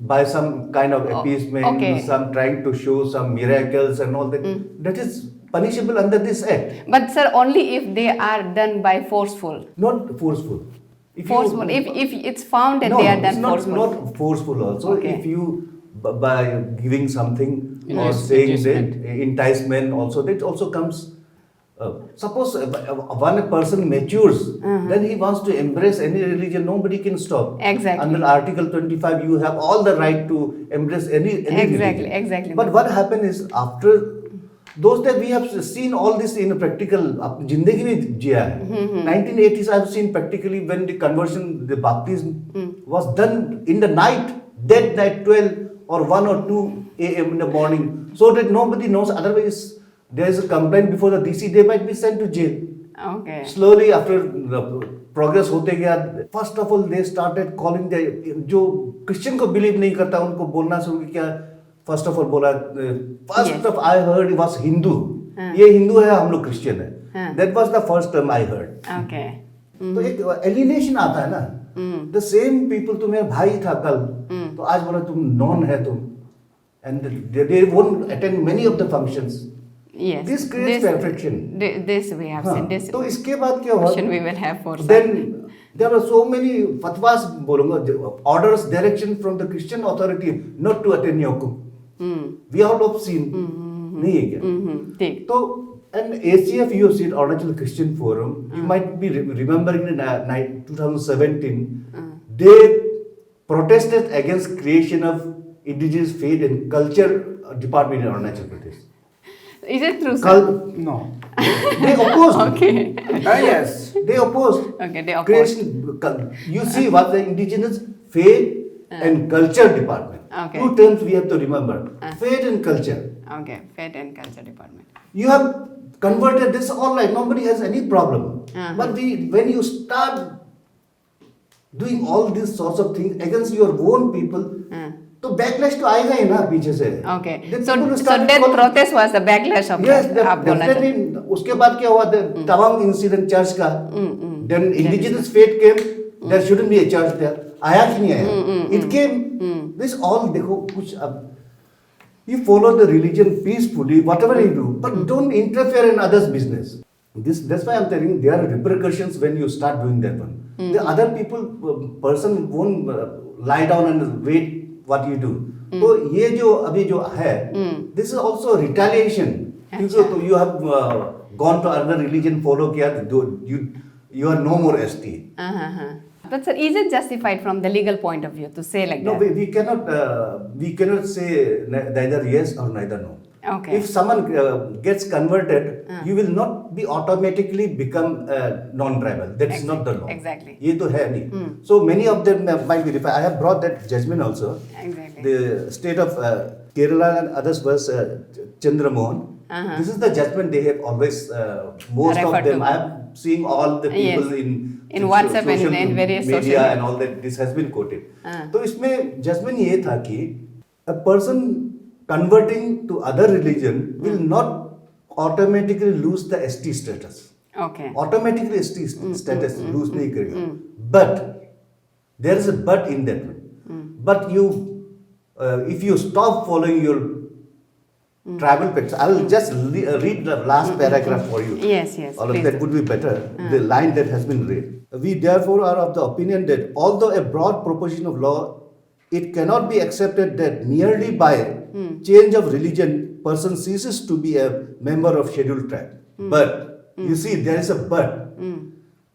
by some kind of appeasement, okay. some trying to show some miracles and all that. That is punishable under this act, But sir, only if they are done by forceful. not forceful. If you- Forceful. If it's found that no, they are it's done not, forceful. not forceful also. Okay. If you by giving something or Yes, saying enticement. that enticement also, that also comes. Suppose when a person matures, then he wants to embrace any religion, nobody can stop. Exactly. Under Article 25, you have all the right to embrace any Exactly, religion. exactly. But what happened is after those days we have seen all this in a practical जिंदगी में जिया है। 1980s I have seen practically when the conversion, the baptism was done in the night, dead night 12 or 1 or 2 a.m. in the morning, so that nobody knows. Otherwise there is a complaint before the DC, they might be sent to jail. Okay. Slowly after the progress होते गया, first of all they started calling the जो Christian को believe नहीं करता उनको बोलना शुरू किया। फर्स्ट ऑफ ऑल बोला, first of I heard was Hindu, ये हिंदू है हम लोग क्रिश्चियन है। That was the first term I heard. Okay. तो एक एलिनेशन आता है ना, द सेम पीपल, तुम मेरा भाई था कल, तो आज बोला तुम नॉन है तुम, and they won't attend many of the functions. Yes. This creates perfection. This we have seen. This तो इसके बाद क्या हुआ? question we will have for Then there were so many fatwas, बोलूँगा, orders, direction from the Christian authority not to attend Yakum. We all have seen. नहीं है क्या? ठीक. तो and ACF, you have seen Arunachal Christian Forum. You might be remembering in 2017, they protested against creation of indigenous faith and culture department in Arunachal Pradesh. Is it true, sir? No. They opposed. Okay. Yes. They opposed. Okay, they opposed. Creation, you see what the indigenous faith and culture department. Okay. Two terms we have to remember. Faith and culture. Okay. Faith and Culture Department. You have converted this all right. Nobody has any problem. But when you start doing all these sorts of things against your own people, तो backlash तो आएगा ही ना पीछे से। Okay. Then So people so started that calling- protest was the backlash of Yes, that. आप बोलना चाहते हैं। definitely. उसके बाद क्या हुआ? तवांग इंसिडेंट चर्च का, then indigenous faith came, there shouldn't be a church there. आया कि नहीं आया? It came. This all देखो कुछ अब you follow the religion peacefully, whatever you do, but don't interfere in others' business. That's why I'm telling you, there are repercussions when you start doing that one. The other people, person won't lie down and wait what you do. तो ये जो अभी जो है, this is also retaliation. क्योंकि you have gone to another religion, follow किया, you are no more ST. But sir, is it justified from the legal point of view to say like No, that? we cannot say neither yes or neither no. Okay. If someone gets converted, you will not be automatically become non-tribal. That is not the law. Exactly. ये तो है नहीं. So many of them might be referred. I have brought that judgment also. Exactly. The state of Kerala and others was Chandramohan. This is the judgment they have always. Most Referred of them, to. I am seeing all the people Yes. in WhatsApp and social in various media social and all that. This has been quoted. तो इसमें judgment ये था कि a person converting to other religion will not automatically lose the ST status. Okay. Automatically ST status lose नहीं करेगा. But there is a but in that one. But you, if you stop following your travel pictures, I will just read the last paragraph for you. Yes, yes, All of please that do. would be better. The line that has been read. We therefore are of the opinion that although a broad proposition of law, it cannot be accepted that merely by change of religion, person ceases to be a member of scheduled tribe. But you see, there is a but.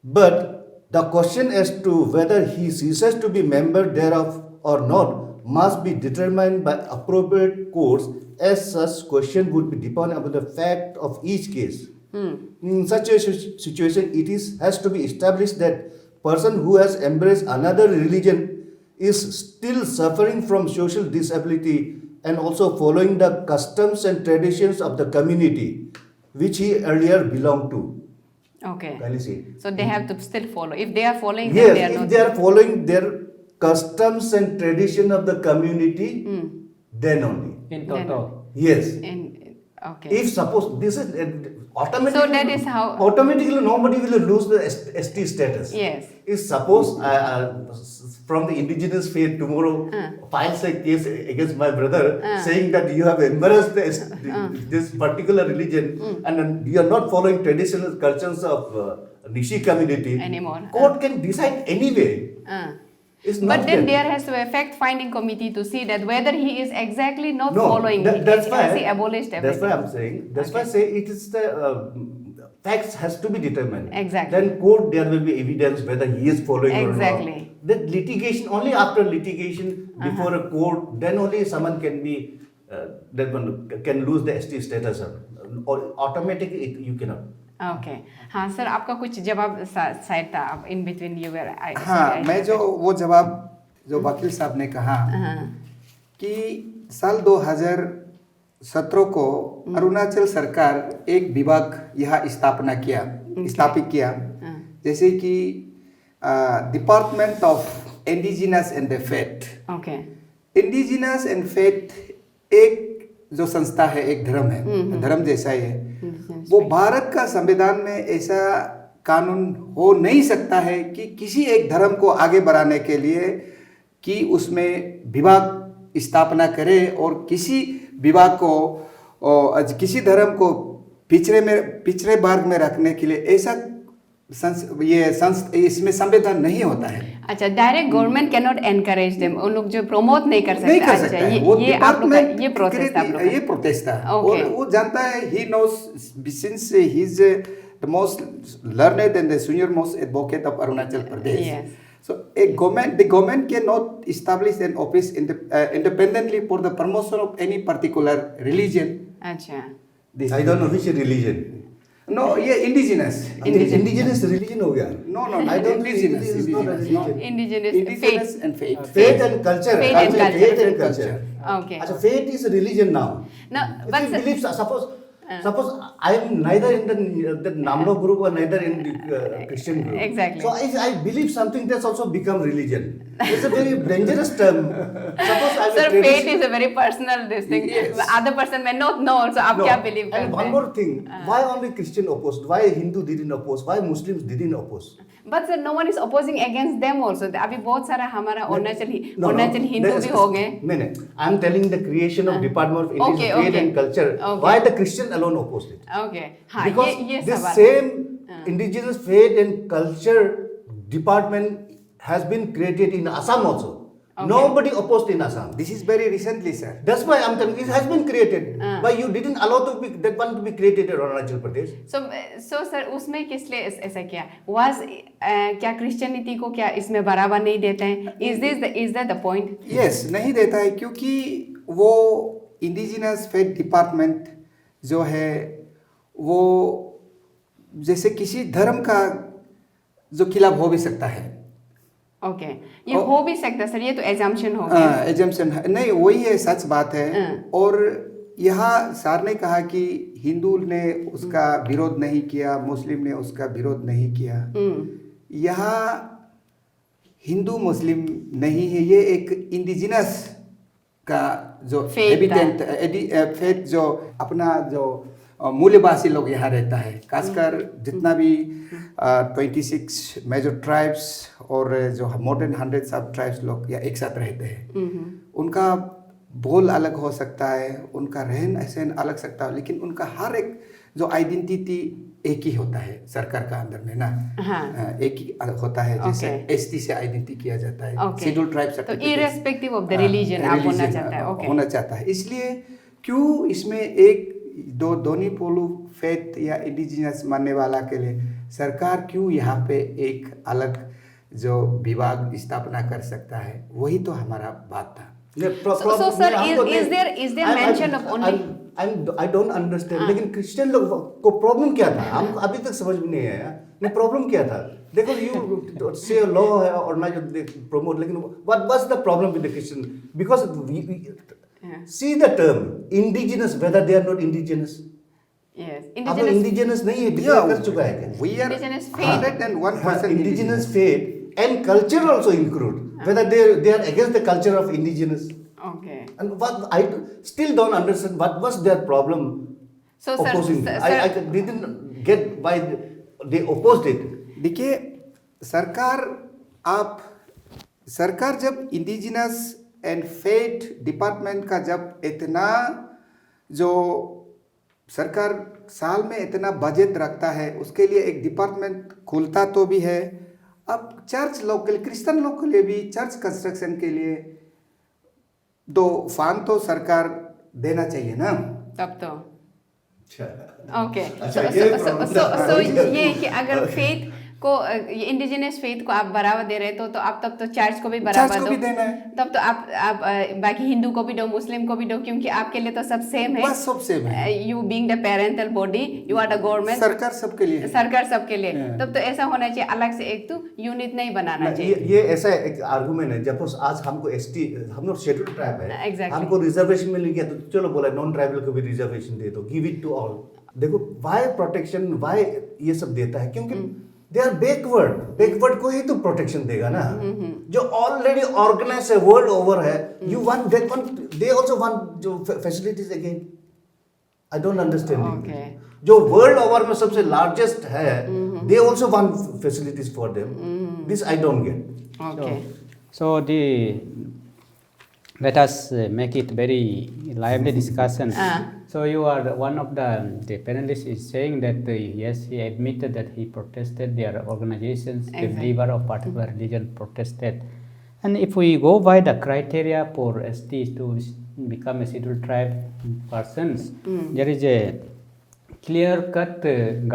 But the question as to whether he ceases to be member thereof or not must be determined by appropriate courts, as such question would be dependent upon the fact of each case. In such a situation, it has to be established that person who has embraced another religion is still suffering from social disability and also following the customs and traditions of the community which he earlier belonged to. Okay. Can you see? So they have to still follow. If they are following, then they are Yes, not. if they are following their customs and tradition of the community, then only. In total. Yes. Okay. If suppose this is automatically, So that is how- automatically nobody will lose the ST status. Yes. If suppose from the indigenous faith tomorrow files a case against my brother saying that you have embraced this particular religion and then you are not following traditional cultures of Nishi community Anymore. court can decide anyway. It's not But then that- there has to be a fact-finding committee to see that whether he is exactly not No, following. that's why. Has he abolished everything? That's why I'm saying. That's why I say it is the facts has to be determined. Exactly. Then court there will be evidence whether he is following or not. Exactly. That litigation only after litigation before a court, then only someone can be that one can lose the ST status or automatically you cannot. Okay हाँ sir आपका कुछ जवाब side था अब in between you where हाँ मैं जो वो जवाब जो वकील साहब ने कहा कि साल 2017 को अरुणाचल सरकार एक विभाग यहाँ स्थापित किया जैसे कि department of indigenous and the faith okay indigenous and faith एक जो संस्था है एक धर्म है धर्म जैसा ही है वो भारत का संविधान में ऐसा कानून हो नहीं सकता है कि किसी एक धर्म को आगे बढ़ाने के लिए कि उसमें विभाग स्थापना करे और किसी विभाग को किसी धर्म को पिछड़े वर्ग में रखने के लिए ऐसा इसमें संविधान नहीं होता है। अच्छा direct government can not encourage them उन लोग जो प्रमोट नहीं कर सकते। नहीं कर सकता है। वो ये आप लोग का डिपार्टमेंट ये प्रोसेस था आप लोग का। ये प्रोसेस था Okay. और वो जानता है he knows since he is the most learned and the senior most advocate of Arunachal Pradesh. Yes. So the government cannot establish an office independently for the promotion of any particular religion. अच्छा I don't know which religion. No, ये indigenous Indigenous religion हो गया. No, I don't think indigenous. it is not a religion. Indigenous Indigenous faith and faith. Faith and culture. Faith and culture. Faith and culture. Okay. अच्छा, faith is a religion now. No, If but you believe, suppose I am neither in the Namno group or neither in the Christian group. Exactly. So if I believe something, that's also become religion. It's a very dangerous term. Suppose I sir faith is a very personal this thing. Yes. Other person may not know so आप क्या believe And करते one हैं? more thing, why only Christian opposed? Why Hindu didn't oppose? Why Muslims didn't oppose? But sir no one is opposing against them also. अभी बहुत सारा हमारा अरुणाचल हिंदू भी हो गए। नहीं, I am telling the creation of Department of Indigenous Okay, Faith okay. and Culture. Okay. Why the Christian alone opposed it? Okay हाँ Because ये this सवाल same indigenous faith and culture department has been created in Assam also. Okay. Nobody opposed in Assam. This is very recently, sir. That's why I'm telling you, it has been created. But you didn't allow that one to be created in Arunachal Pradesh. So sir, उसमें किस लिए ऐसा किया? Was क्या Christianity को क्या इसमें बढ़ावा नहीं देते हैं? Is that the point? Yes, नहीं देता है क्योंकि वो इंडिजिनस फेथ डिपार्टमेंट जो है वो जैसे किसी धर्म का जो खिलाफ हो भी सकता है। ओके, ये हो भी सकता है सर, ये तो एजम्पशन हो गया। एजम्पशन नहीं, वही है, सच बात है। और यहाँ सर ने कहा कि हिंदू ने उसका विरोध नहीं किया, मुस्लिम ने उसका विरोध नहीं किया। यहाँ हिंदू मुस्लिम नहीं है, ये एक इंडिजिनस का जो हैबिटेंट फेथ जो अपना जो मूल्यवासी लोग यहाँ रहता है, खासकर जितना भी 26 मेजर ट्राइब्स और जो मोर देन 100 सब ट्राइब्स लोग या एक साथ रहते हैं। उनका बोल अलग हो सकता है, उनका रहन सहन अलग सकता है, लेकिन उनका हर एक जो आइडेंटिटी एक ही होता है सरकार का अंदर में ना। हाँ। एक ही होता है, जैसे एसटी से आइडेंटिटी किया जाता है, शेड्यूल ट्राइब तो इररेस्पेक्टिव ऑफ द रिलीजन आप होना चाहता है। ओके, होना चाहता है। इसलिए क्यों इसमें एक दोनों पोलू फेथ या इंडिजिनस मानने वाला के लिए सरकार क्यों यहाँ पे एक अलग जो विभाग स्थापना कर सकता है, वही तो हमारा बात था। So sir, is there mention of only? I don't understand. लेकिन क्रिश्चियन लोग को प्रॉब्लम क्या था? हमको अभी तक समझ में नहीं आया। नहीं, प्रॉब्लम क्या था? देखो, you say law है और ना जो promote, लेकिन what was the problem with the Christian? Because we see the term indigenous, whether they are not indigenous. Yes, अब indigenous नहीं है, declare कर चुका है क्या? We are indigenous faith. 101% indigenous faith and culture also include. Whether they are against the culture of indigenous. Okay. And what I still don't understand, what was their problem So opposing? sir, I didn't get why they opposed it. देखिए, सरकार जब indigenous and faith department का जब इतना जो सरकार साल में इतना बजट रखता है, उसके लिए एक डिपार्टमेंट खुलता तो भी है। अब चर्च लोग के लिए, क्रिश्चियन लोग के लिए भी चर्च कंस्ट्रक्शन के लिए दो फंड तो सरकार देना चाहिए ना। तब तो अच्छा। ओके, अच्छा, ये कि अगर फेथ को, इंडिजिनस फेथ को आप बढ़ावा दे रहे तो आप तब तो चर्च को भी बढ़ावा दो, देना है। तब तो आप बाकी हिंदू को भी दो, मुस्लिम को भी दो, क्योंकि आपके लिए तो सब सेम है। बस सब सेम है। You being the parental body, you are the government, सरकार सबके लिए, सरकार सबके लिए। तब तो ऐसा होना चाहिए, अलग से एक तो यूनिट नहीं बनाना चाहिए। ये ऐसा एक आर्गुमेंट है। जब आज हमको एसटी, हम लोग शेड्यूल ट्राइब है, Exactly. हमको रिजर्वेशन मिल गया तो चलो बोला नॉन ट्राइबल को भी रिजर्वेशन दे दो, गिव इट टू ऑल। देखो, व्हाई प्रोटेक्शन, व्हाई ये सब देता है? क्योंकि दे आर बैकवर्ड को ही तो प्रोटेक्शन देगा ना। जो ऑलरेडी ऑर्गेनाइज है, वर्ल्ड ओवर है, you want that one, they also want जो फैसिलिटीज अगेन। I don't understand. जो वर्ल्ड ओवर में सबसे लार्जेस्ट है, they also want facilities for them. This I don't get. Okay, So let us make it very lively discussion. So you are one of the panelists is saying that yes, he admitted that he protested, their organizations, the believer of particular religion protested. And if we go by the criteria for STs to become a scheduled tribe persons, there is a clear-cut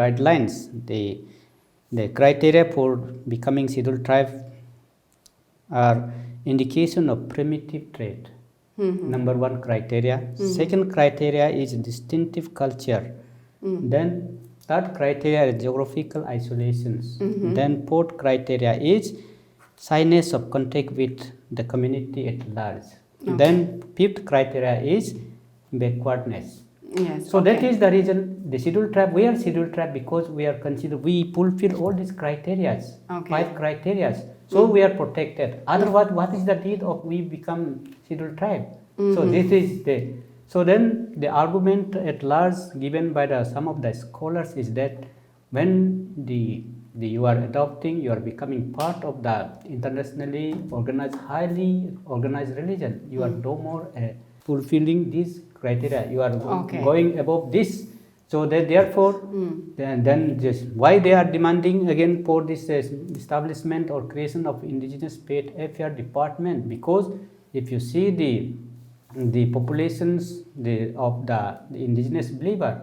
guidelines. The criteria for becoming scheduled tribe are indication of primitive trait. Number one criteria. Second criteria is distinctive culture. Then third criteria is geographical isolations. Then fourth criteria is shyness of contact with the community at large. Then fifth criteria is backwardness. yes. So that is the reason the scheduled tribe, we are scheduled tribe because we are considered, we fulfill all these criteria, 5 criteria. So we are protected. Otherwise, what is the need of we become scheduled tribe? So this is so then the argument at large given by some of the scholars is that when you are adopting, you are becoming part of the internationally organized, highly organized religion. You are no more fulfilling these criteria. You are going above this So they therefore, then just why they are demanding again for this establishment or creation of indigenous state affair department? Because if you see the populations of the indigenous believer,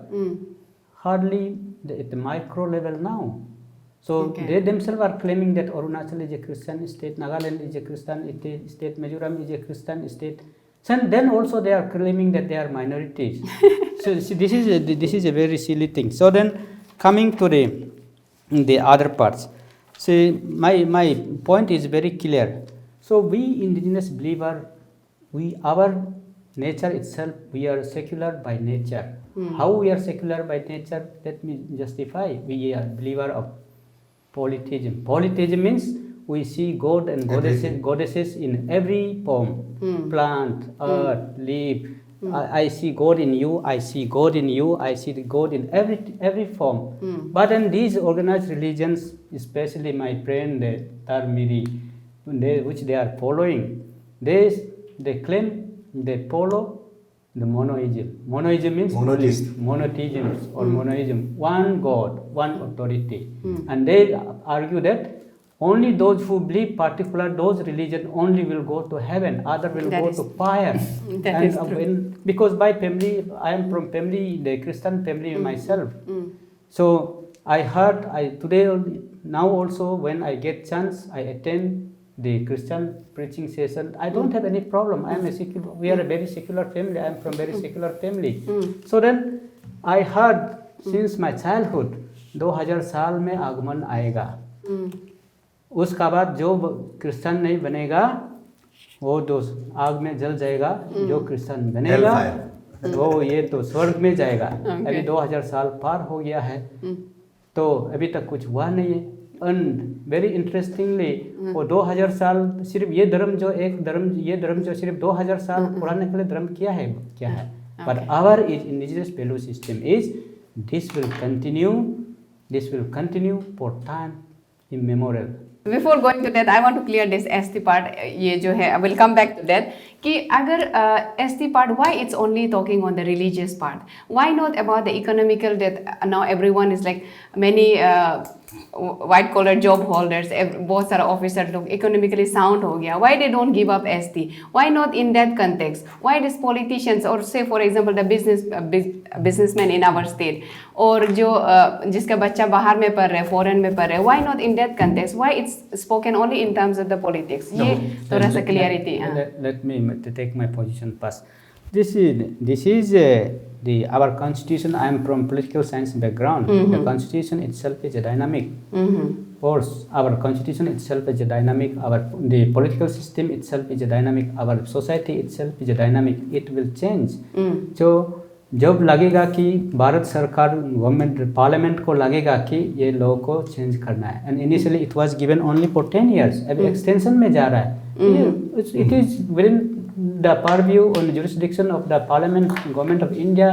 hardly at the micro level now. So they themselves are claiming that Arunachal is a Christian state, Nagaland is a Christian state, Mizoram is a Christian state. So then also they are claiming that they are minorities. So see, this is a very silly thing. So then coming to the other parts, see my point is very clear. So we indigenous believer, our nature itself, we are secular by nature. How we are secular by nature? Let me justify. We are believer of polytheism. Polytheism means we see God and goddesses in every form, plant, earth, leaf. I see God in you, I see God in you, I see the God in every form. But in these organized religions, especially my friend Tarmiri, which they are following, they claim they follow the monoism. Monoism means monotheism or monoism, one God, one authority. And they argue that only those who believe those religion only will go to heaven, other will go to fire. That is true. Because by family, I am from the Christian family myself. So I heard, today, now also when I get chance, I attend the Christian preaching session. I don't have any problem. We are a very secular family. I am from very secular family. So then I heard since my childhood, 2000 साल में आगमन आएगा. उसका बाद जो Christian नहीं बनेगा वो आग में जल जाएगा. जो क्रिश्चियन बनेगा वो ये तो स्वर्ग में जाएगा. अभी 2000 साल पार हो गया है तो अभी तक कुछ हुआ नहीं है. एंड वेरी इंटरेस्टिंगली वो 2000 साल सिर्फ ये धर्म जो सिर्फ 2000 साल पुराने के लिए धर्म क्या है. But our indigenous value system is this will continue for time immemorial. Before going to that, I want to clear this ST part. ये जो है, I will come back to that. कि अगर ST part, why it's only talking on the religious part? Why not about the economical? That now everyone is like many white collar job holders, बहुत सारा officer लोग economically sound हो गया. Why they don't give up ST? Why not in that context? Why these politicians or say for example the businessmen in our state और जो जिसका बच्चा बाहर में पढ़ रहे हैं, foreign में पढ़ रहे हैं, why not in that context? Why it's spoken only in terms of the politics? ये थोड़ा सा clarity. Let me take my position first. This is our constitution. I am from political science background. The constitution itself is a dynamic force. Our constitution itself is a dynamic. The political system itself is a dynamic. Our society itself is a dynamic. It will change. So जब लगेगा कि भारत सरकार government parliament को लगेगा कि ये law को change करना है. And initially it was given only for 10 years. अभी एक्सटेंशन में जा रहा है. It is with in the purview on the jurisdiction of the Parliament, Government of India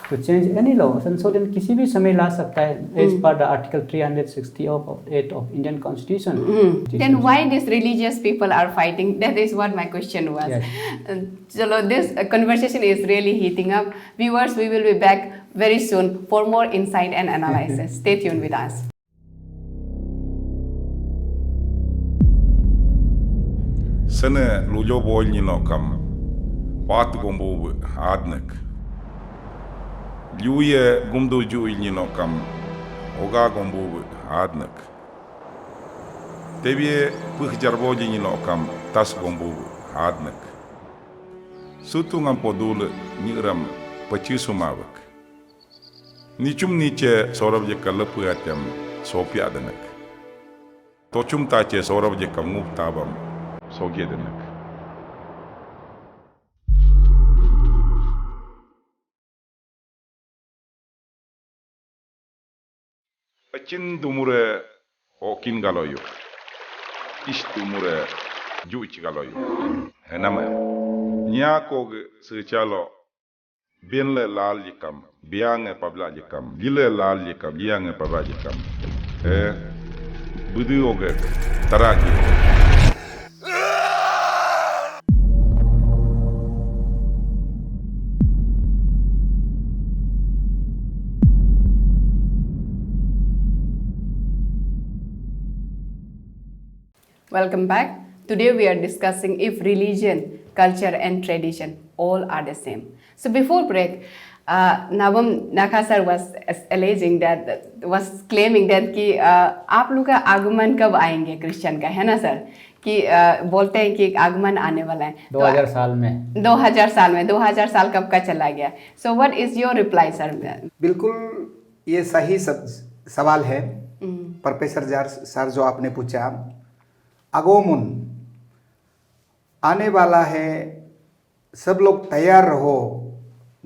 to change any law. And so then किसी भी समय ला सकता है as per the Article 368 of Indian Constitution. Then why these religious people are fighting? That is what my question was. Yes. So this conversation is really heating up. Viewers, we will be back very soon for more insight and analysis. Stay tuned with us. Sene lujo bolni no kam pat gombo adnek liuye gumdo juilni no kam oga gombo adnek tebie puh jarboji ni no kam tas gombo adnek sutu ngam podul niram pachisumavak nichum niche sorabje kalapu atem sopya danek tochum tache sorabje kamup tabam sogedenek acin dumure okin galoyo ish dumure juich galoyo enama nya ko sechalo bienle lal yikam biange pabla yikam lile lal yikam biange pabla yikam budu oge taraki Welcome back. Today we are discussing if religion, culture and tradition all are the same. So before break, Navam Naka sir was alleging that, was claiming that कि आप लोग का आगमन कब आएंगे Christian का, है ना सर? कि बोलते हैं कि आगमन आने वाला है 2000 साल में 2000 साल में 2000 साल कब का चला गया. So what is your reply sir? बिल्कुल ये सही सवाल है प्रोफेसर सर जो आपने पूछा. आगमन आने वाला है, सब लोग तैयार रहो.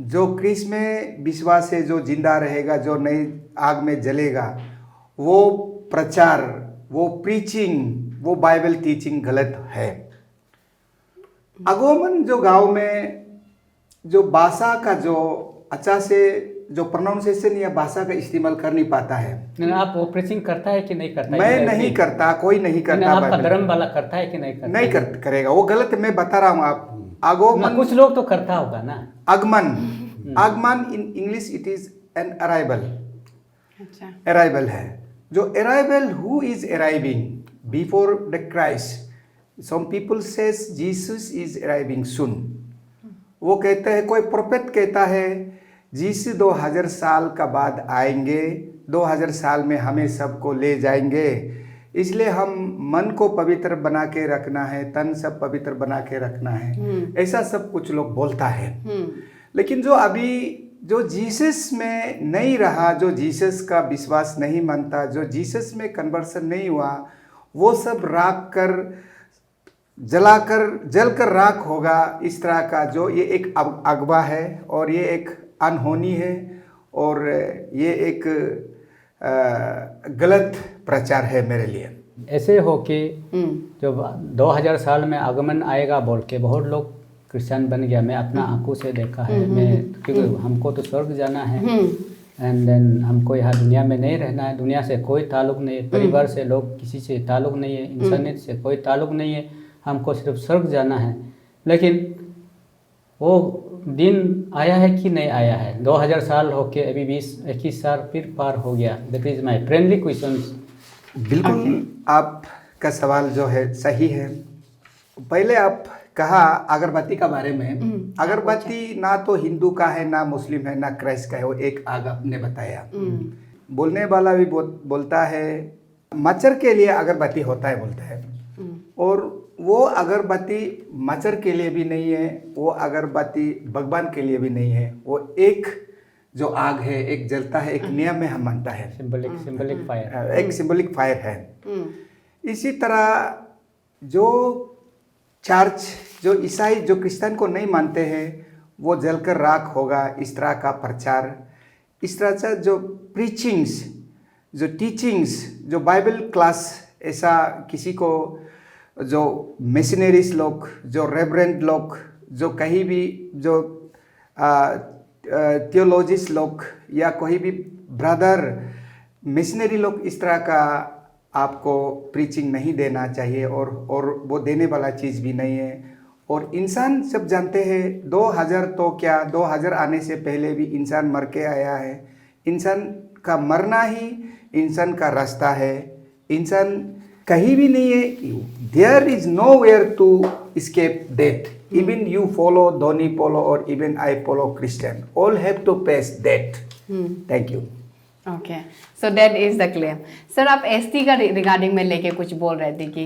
जो क्रिस में विश्वास है, जो जिंदा रहेगा, जो नई आग में जलेगा, वो प्रचार, वो प्रीचिंग, वो बाइबल टीचिंग गलत है. आगमन जो गांव में जो भाषा का जो अच्छा से जो प्रोनाउंसिएशन या भाषा का इस्तेमाल कर नहीं पाता है. आप वो प्रीचिंग करता है कि नहीं करता? मैं नहीं करता, कोई नहीं करता. आपका धर्म वाला करता है कि नहीं करता? नहीं करेगा, वो गलत. मैं बता रहा हूँ आप. आगमन कुछ लोग तो करता होगा ना. आगमन in English it is an arrival. अच्छा. अराइवल है जो arrival. Who is arriving before the Christ? Some people says Jesus is arriving soon. वो कहते हैं, कोई प्रोफेट कहता है जीसस 2000 साल का बाद आएंगे, 2000 साल में हमें सबको ले जाएंगे. इसलिए हम मन को पवित्र बना के रखना है, तन सब पवित्र बना के रखना है. ऐसा सब कुछ लोग बोलता है. लेकिन जो अभी जो जीसस में नहीं रहा, जो जीसस का विश्वास नहीं मानता, जो जीसस में कन्वर्सन नहीं हुआ, वो सब राख कर जलकर राख होगा. इस तरह का जो ये एक अगवा है और ये एक अनहोनी है और ये एक गलत प्रचार है मेरे लिए. ऐसे हो कि जो 2000 साल में आगमन आएगा बोल के बहुत लोग क्रिश्चियन बन गया. मैं अपना आंखों से देखा है. मैं क्योंकि हमको तो स्वर्ग जाना है एंड देन हमको यहाँ दुनिया में नहीं रहना है. दुनिया से कोई ताल्लुक नहीं है, परिवार से लोग किसी से ताल्लुक नहीं है, इंसानियत से कोई ताल्लुक नहीं है. हमको सिर्फ स्वर्ग जाना है. लेकिन वो दिन आया है कि नहीं आया है? 2000 साल हो के अभी 20-21 साल फिर पार हो गया. That is my friendly question. बिल्कुल आपका सवाल जो है सही है. पहले आप कहा अगरबत्ती का बारे में. अगरबत्ती ना तो हिंदू का है, ना मुस्लिम है, ना क्राइस्ट का है. वो एक आग आपने बताया. बोलने वाला भी बोलता है मच्छर के लिए अगरबत्ती होता है बोलता है. और वो अगरबत्ती मच्छर के लिए भी नहीं है, वो अगरबत्ती भगवान के लिए भी नहीं है. वो एक जो आग है, एक जलता है, एक नियम में हम मानता है. Symbolic fire. एक सिंबलिक फायर है. इसी तरह जो चर्च, जो ईसाई, जो क्रिश्चियन को नहीं मानते हैं, वो जलकर राख होगा. इस तरह का प्रचार, इस तरह से जो प्रीचिंग्स, जो टीचिंग्स, जो बाइबल क्लास, ऐसा किसी को जो मिशनरीज लोग, जो रेवरेंड लोग, जो कहीं भी जो थियोलॉजिस्ट लोग या कोई भी ब्रदर मिशनरी लोग, इस तरह का आपको प्रीचिंग नहीं देना चाहिए. और वो देने वाला चीज़ भी नहीं है. और इंसान सब जानते हैं 2000 तो क्या 2000 आने से पहले भी इंसान मर के आया है. इंसान का मरना ही इंसान का रास्ता है. इंसान कहीं भी नहीं है. There is nowhere to escape death. Even you follow, Dhoni follow, or even I follow Christian. All have to face death. Thank you. Okay, so that is the claim. Sir आप ST का regarding में लेके कुछ बोल रहे थे कि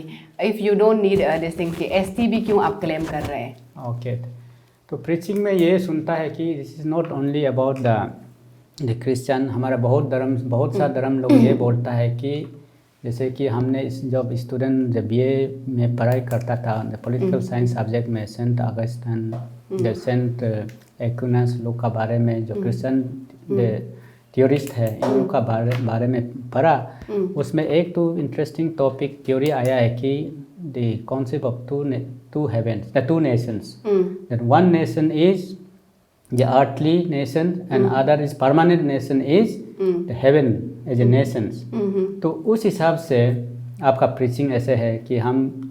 if you don't need this thing, कि एसटी भी क्यों आप क्लेम कर रहे हैं? ओके, तो प्रीचिंग में ये सुनता है कि this is not only about the Christian. हमारा बहुत सा धर्म लोग ये बोलता है कि जैसे कि हमने जब BA में पढ़ाई करता था पॉलिटिकल साइंस सब्जेक्ट में, सेंट अगस्टिन, सेंट एक्विनस लोग का बारे में, जो क्रिश्चियन थियोरिस्ट है, इन लोग का बारे में पढ़ा. उसमें एक तो इंटरेस्टिंग टॉपिक थ्योरी आया है कि the concept of two heavens, the two nations. That one nation is the earthly nation and other is permanent nation is the heaven as a nations. तो उस हिसाब से आपका प्रीचिंग ऐसे है कि हम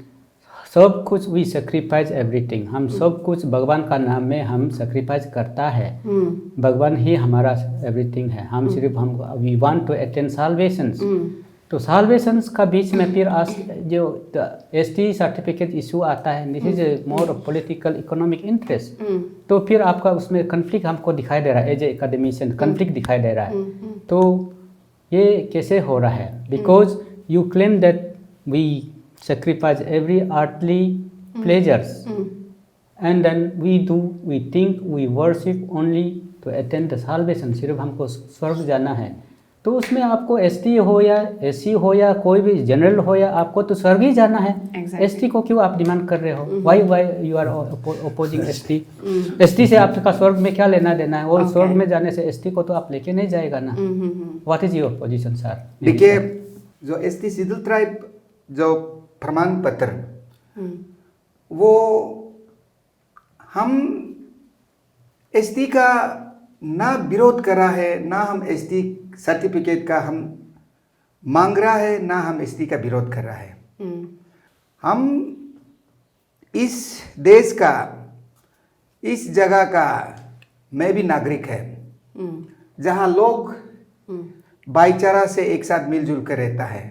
सब कुछ वी सेक्रीफाइस एवरीथिंग. हम सब कुछ भगवान का नाम में हम सेक्रीफाइस करता है. भगवान ही हमारा एवरीथिंग है. हम सिर्फ we want to attain salvation. तो साल्वेशंस का बीच में फिर जो एसटी सर्टिफिकेट इशू आता है, this is more political economic interest, तो फिर आपका उसमें कन्फ्लिक्ट हमको दिखाई दे रहा है, एज ए एकेडमिशियन कन्फ्लिक्ट दिखाई दे रहा है। तो ये कैसे हो रहा है? Because you claim that we sacrifice every earthly pleasures and then we think we worship only to attain the salvation, सिर्फ हमको स्वर्ग जाना है। तो उसमें आपको एसटी हो या एससी हो या कोई भी जनरल हो या आपको तो स्वर्ग ही जाना है। एसटी को क्यों आप डिमांड कर रहे हो? Why you are opposing ST? ST से आपका स्वर्ग में क्या लेना देना है? और स्वर्ग में जाने से एसटी को तो आप लेके नहीं जाएगा ना। What is your position sir? देखिए, जो एसटी शेड्यूल ट्राइब जो प्रमाण पत्र, वो हम एसटी का ना विरोध कर रहा है, ना हम एसटी सर्टिफिकेट का हम मांग रहा है, ना हम एसटी का विरोध कर रहा है। हम इस देश का, इस जगह का मैं भी नागरिक है, जहाँ लोग भाईचारा से एक साथ मिलजुल कर रहता है।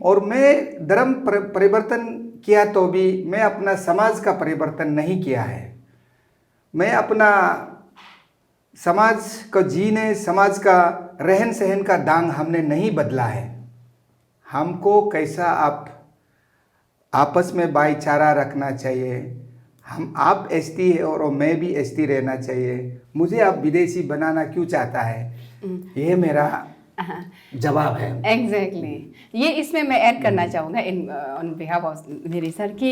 और मैं धर्म परिवर्तन किया तो भी मैं अपना समाज का परिवर्तन नहीं किया है। मैं अपना समाज को जीने, समाज का रहन सहन का ढंग हमने नहीं बदला है। हमको कैसा आपस में भाईचारा रखना चाहिए। आप एसटी है और मैं भी एसटी रहना चाहिए। मुझे आप विदेशी बनाना क्यों चाहता है? ये मेरा जवाब है। एग्जैक्टली ये इसमें मैं ऐड करना चाहूँगा इन ऑन बिहाफ ऑफ मेरी सर कि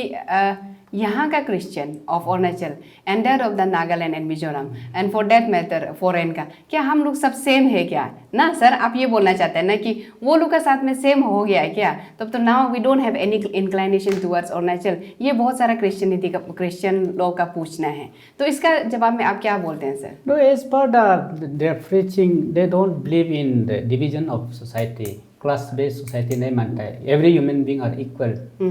यहाँ का Christian of Arunachal and that of the Nagaland and Mizoram and for that matter foreign का, क्या हम लोग सब सेम है क्या ना सर? आप ये बोलना चाहते हैं ना कि वो लोग का साथ में सेम हो गया है क्या? तब तो now we don't have any inclination towards Arunachal. ये बहुत सारा क्रिश्चियन लोग का पूछना है, तो इसका जवाब में आप क्या बोलते हैं sir? No, as per their preaching, they don't believe in the division of society. Class based society नहीं मानता है। Every human being are equal,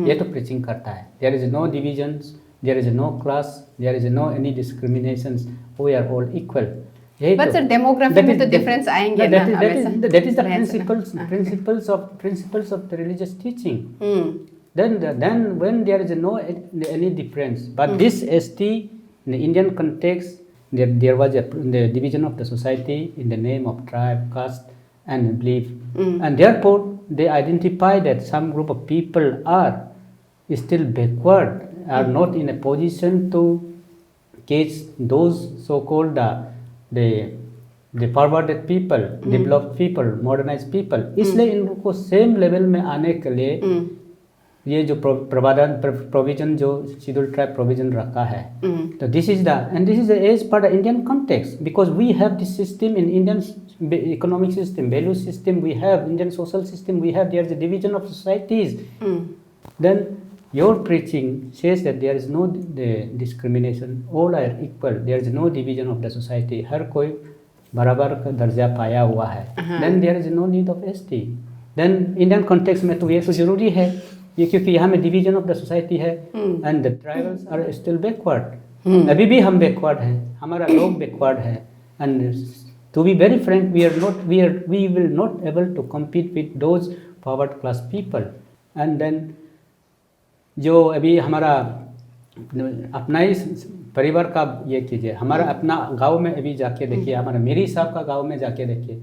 ये तो प्रीचिंग करता है। There is no divisions, there is no class, there is no any discriminations, we are all equal. But sir demography में तो difference आएंगे ना। That is the principles of the religious teaching. then when there is no any difference, but this ST in the Indian context, there was the division of the society in the name of tribe, caste and belief, and therefore they identify that some group of people are still backward, are not in a position to catch those so-called the forwarded people, developed people, modernized people। इसलिए इनको same level में आने के लिए ये जो provision जो schedule tribe provision रखा है, तो this is as per the Indian context, because we have this system in Indian economic system, value system, we have Indian social system, we have there is a division of societies. Then your preaching says that there is no discrimination, all are equal, there is no division of the society, हर कोई बराबर का दर्जा पाया हुआ है। Then there is no need of ST. Then Indian context में तो ये तो जरूरी है ये, क्योंकि यहाँ में डिवीजन ऑफ द सोसाइटी है and the tribals are still backward. अभी भी हम बैकवर्ड हैं, हमारा लोग बैकवर्ड है, and to be very frank we will not able to compete with those forward class people. And then जो अभी हमारा अपना ही परिवार का ये कीजिए, हमारा अपना गांव में अभी जाके देखिए, हमारा मेरी साहब का गांव में जाके देखिए,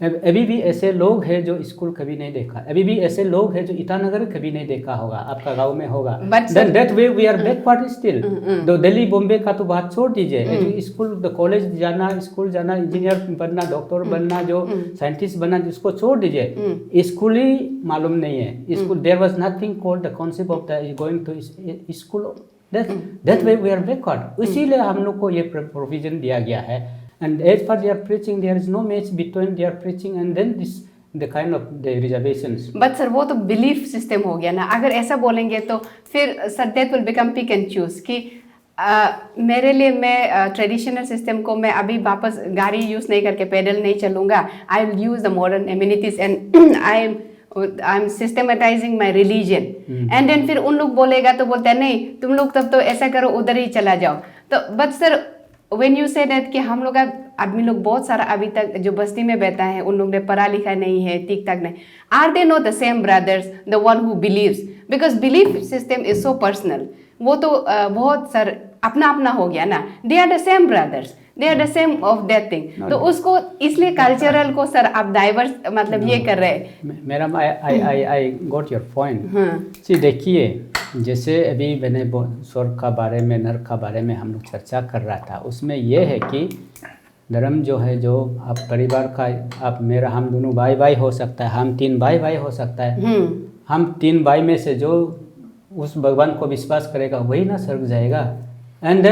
अभी भी ऐसे लोग हैं जो स्कूल कभी नहीं देखा, अभी भी ऐसे लोग हैं जो ईटानगर कभी नहीं देखा होगा, आपका गांव में होगा। Then that way we are backward still। तो दिल्ली बॉम्बे का तो बात छोड़ दीजिए, स्कूल कॉलेज जाना, स्कूल जाना, इंजीनियर बनना, डॉक्टर बनना, जो साइंटिस्ट बनना, जिसको छोड़ दीजिए, स्कूल ही मालूम नहीं है। School there was nothing called the concept of the going to school. That way we are backward. इसीलिए हम लोग को ये प्रोविजन दिया गया है। And as per their preaching, there is no match between their preaching and then the kind of the reservations. But sir, वो तो बिलीफ सिस्टम हो गया ना। अगर ऐसा बोलेंगे तो फिर sir that will become pick and choose कि मेरे लिए मैं ट्रेडिशनल सिस्टम को मैं अभी वापस गाड़ी यूज़ नहीं करके पैदल नहीं चलूँगा। I will use the modern amenities and I am systematising my religion. And then फिर उन लोग बोलेगा तो बोलते हैं नहीं तुम लोग तब तो ऐसा करो, उधर ही चला जाओ। तो but sir when you say that कि हम लोग का आदमी लोग बहुत सारा अभी तक जो बस्ती में बैठा है उन लोग ने पढ़ा लिखा नहीं है, ठीक ठाक नहीं, are they not the same brothers the one who believes? Because belief system is so personal, वो तो बहुत सर अपना अपना हो गया ना. They are the same brothers, they are the same of that thing. तो उसको इसलिए कल्चरल को सर आप डाइवर्स मतलब ये कर रहे हैं. Madam I got your point. जी देखिए, जैसे अभी मैंने स्वर्ग का बारे में, नरक का बारे में हम लोग चर्चा कर रहा था, उसमें यह है कि धर्म जो है, जो आप परिवार का, आप मेरा, हम दोनों भाई भाई हो सकता है, हम 3 भाई हो सकता है. हम 3 भाई में से जो उस भगवान को विश्वास करेगा वही ना स्वर्ग जाएगा. And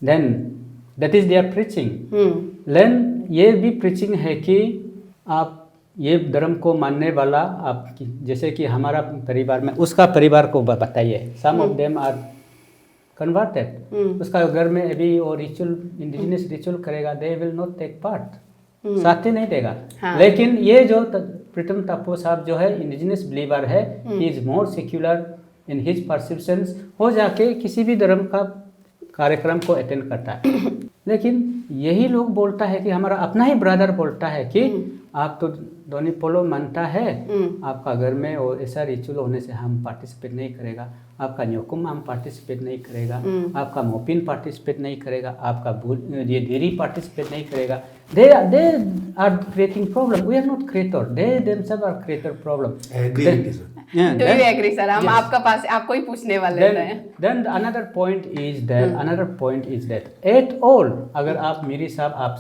then that is their preaching. Then ये भी प्रीचिंग है कि आप ये धर्म को मानने वाला, आप जैसे कि हमारा परिवार में उसका परिवार को बताइए, some of them are converted, उसका घर में अभी वो रिचुअल, इंडिजिनियस रिचुअल करेगा, they will not take part, साथी नहीं देगा. लेकिन ये जो प्रीतम तापो साहब जो है इंडिजिनियस बिलीवर है, he is more secular in his perceptions, हो जाके किसी भी धर्म का कार्यक्रम को अटेंड करता है. लेकिन यही लोग बोलता है कि हमारा अपना ही ब्रदर बोलता है कि आप तो डोनी पोलो मानता है, आपका घर में और ऐसा रिचुअल होने से हम पार्टिसिपेट नहीं करेगा, आपका न्योकुम हम पार्टिसिपेट नहीं करेगा, आपका मोपिन पार्टिसिपेट नहीं करेगा, आपका ये डेरी पार्टिसिपेट नहीं करेगा. They are creating problem. We are not creator, they themselves are creator problem. Do you agree, sir? हम आपका पास आपको ही पूछने वाले हैं. Then another point is that at all, अगर आप मीरी साहब, आप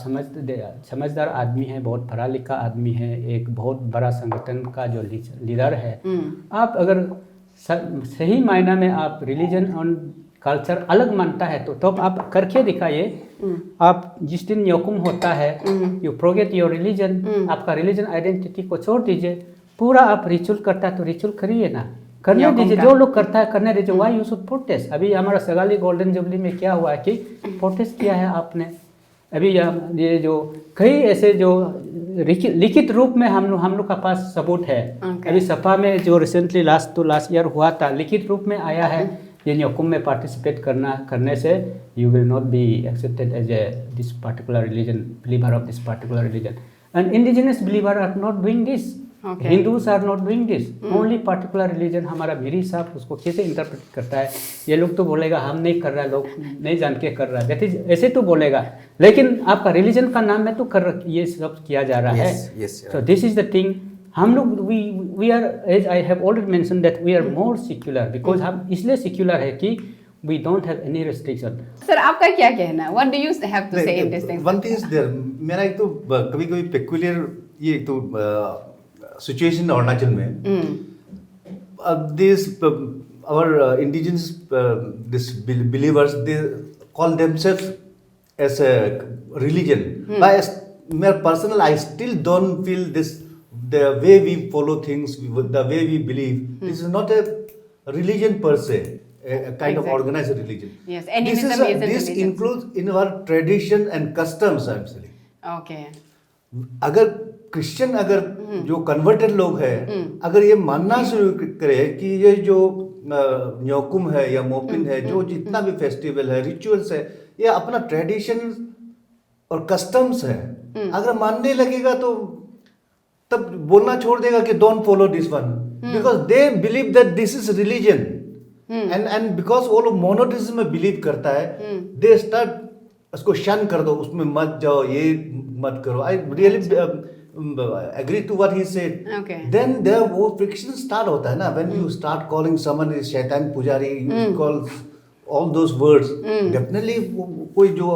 समझदार आदमी हैं, बहुत पढ़ा लिखा आदमी है, एक बहुत बड़ा संगठन का जो लीडर है, आप अगर सही मायना में आप रिलीजन और कल्चर अलग मानता है तो आप करके दिखाइए. आप जिस दिन योकुम होता है, यू फॉरगेट योर रिलीजन, आपका रिलीजन आइडेंटिटी को छोड़ दीजिए, पूरा आप रिचुअल करता है तो रिचुअल करिए ना, करने दीजिए. जो लोग करता है करने दीजिए. Why you should protest? अभी हमारा सगाली गोल्डन जुबली में क्या हुआ है कि प्रोटेस्ट किया है आपने. अभी ये जो कई ऐसे जो लिखित रूप में हम लोग का पास सबूत है. अभी सपा में जो रिसेंटली लास्ट ईयर हुआ था, लिखित रूप में आया है, ये न्योकुम में पार्टिसिपेट करने से you will not be accepted as a this particular religion, believer of this particular religion. And indigenous believer are not doing this. Hindus are not doing this. Only particular religion. हमारा मीरी साहब उसको कैसे इंटरप्रेट करता है? ये लोग तो बोलेगा हम नहीं कर रहा, लोग नहीं जान के कर रहा है, दैट इज ऐसे तो बोलेगा. लेकिन आपका रिलीजन का नाम में तो ये सब किया जा रहा है. So this is the thing. हम लोग we are, as I have already mention that we are more secular, because हम इसलिए सेक्युलर है कि we don't have any restriction. Sir आपका क्या कहना है? What do you have to say in this thing? One thing is there. मेरा एक तो कभी peculiar ये एक तो situation अरुणाचल में, this our indigenous this believers, they call themselves as a religion. But my personal, I still don't feel this, the way we follow things, the way we believe, this is not a religion per se. A kind of organized religion. Yes, animism is a this religion. includes in our tradition and customs, I'm saying. Okay. अगर Christian, अगर जो converted लोग हैं, अगर ये मानना शुरू करे कि ये जो न्योकुम है या मोपिन है, जो जितना भी फेस्टिवल है, रिचुअल्स है, ये अपना ट्रेडिशन और कस्टम्स है, अगर मानने लगेगा तो तब बोलना छोड़ देगा कि don't follow this one, because they believe that this is religion. And because वो लोग मोनोथिज्म में बिलीव करता है, दे स्टार्ट उसको शन कर दो, उसमें मत जाओ, ये मत करो. I really agree to what he said. Then there वो फ्रिक्शन स्टार्ट होता है ना, when you start calling someone is शैतान पुजारी, you call all those words, definitely कोई जो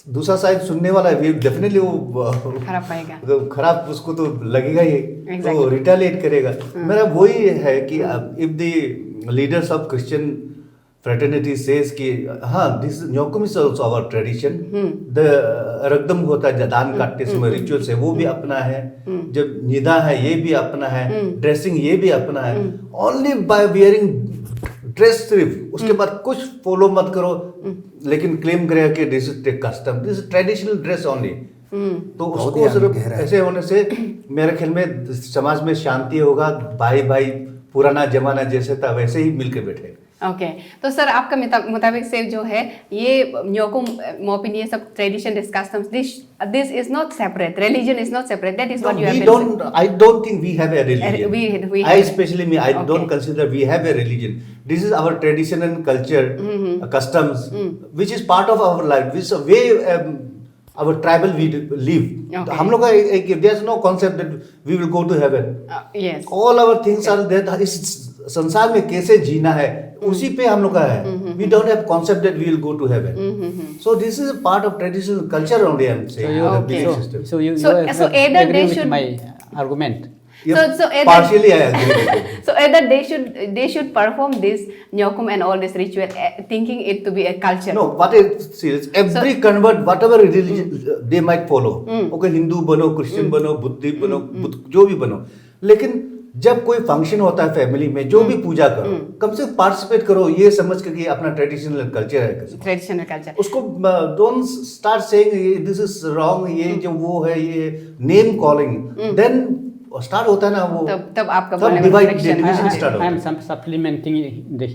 दूसरा साइड सुनने वाला है, डेफिनेटली वो खराब पाएगा, तो खराब उसको तो लगेगा ही, तो रिटेलिएट करेगा. मेरा वही है कि if the leaders of Christian fraternity says कि हाँ, this Nyokum is also our tradition. the रगदम होता है दान काटते समय रिचुअल्स है, वो भी अपना है. जब निदा है ये भी अपना है, ड्रेसिंग ये भी अपना है. only by wearing ड्रेस सिर्फ, उसके बाद कुछ फॉलो मत करो, लेकिन क्लेम करेगा कि this is custom, this is traditional dress only. तो उसको सिर्फ ऐसे होने से मेरे ख्याल में समाज में शांति होगा. भाई भाई पुराना जमाना जैसे था वैसे ही मिलकर बैठे. ओके तो सर आपका मुताबिक से जो है ये न्योकुम मोपिन ये सब tradition this customs this is not separate religion is not separate that is No, what you we have don't. I don't think we have a religion. we I have- especially me. I Okay. don't consider we have a religion. This is our tradition and culture, customs, which is part of our life. This is a way our tribal we live. Okay. हम लोग का there's no concept that we will go to heaven. yes All our things are there. इस संसार में कैसे जीना है उसी पे हम लोग का है. We don't have concept that we will go to heaven. So this is a part of traditional culture only. I'm So saying. you, the Okay. belief system. so you, So- you so either agree they with should- my argument. Yeah, so either- partially I agree with you. so either they should perform this nyokum and all this ritual thinking it to be a culture No, what is serious? Every convert, whatever religion they might follow. Okay, Hindu बनो, Christian बनो, Buddhist बनो, जो भी बनो. लेकिन जब कोई function होता है फैमिली में, जो भी पूजा करो, कम से कम पार्टिसिपेट करो, ये समझ के कि अपना ट्रेडिशनल कल्चर है. traditional culture उसको don't start saying this is wrong, ये जो वो है, ये नेम कॉलिंग. देन स्टार्ट होता है ना वो. तब आपका तब बोलने में divide friction division है। start I am होता है. supplementing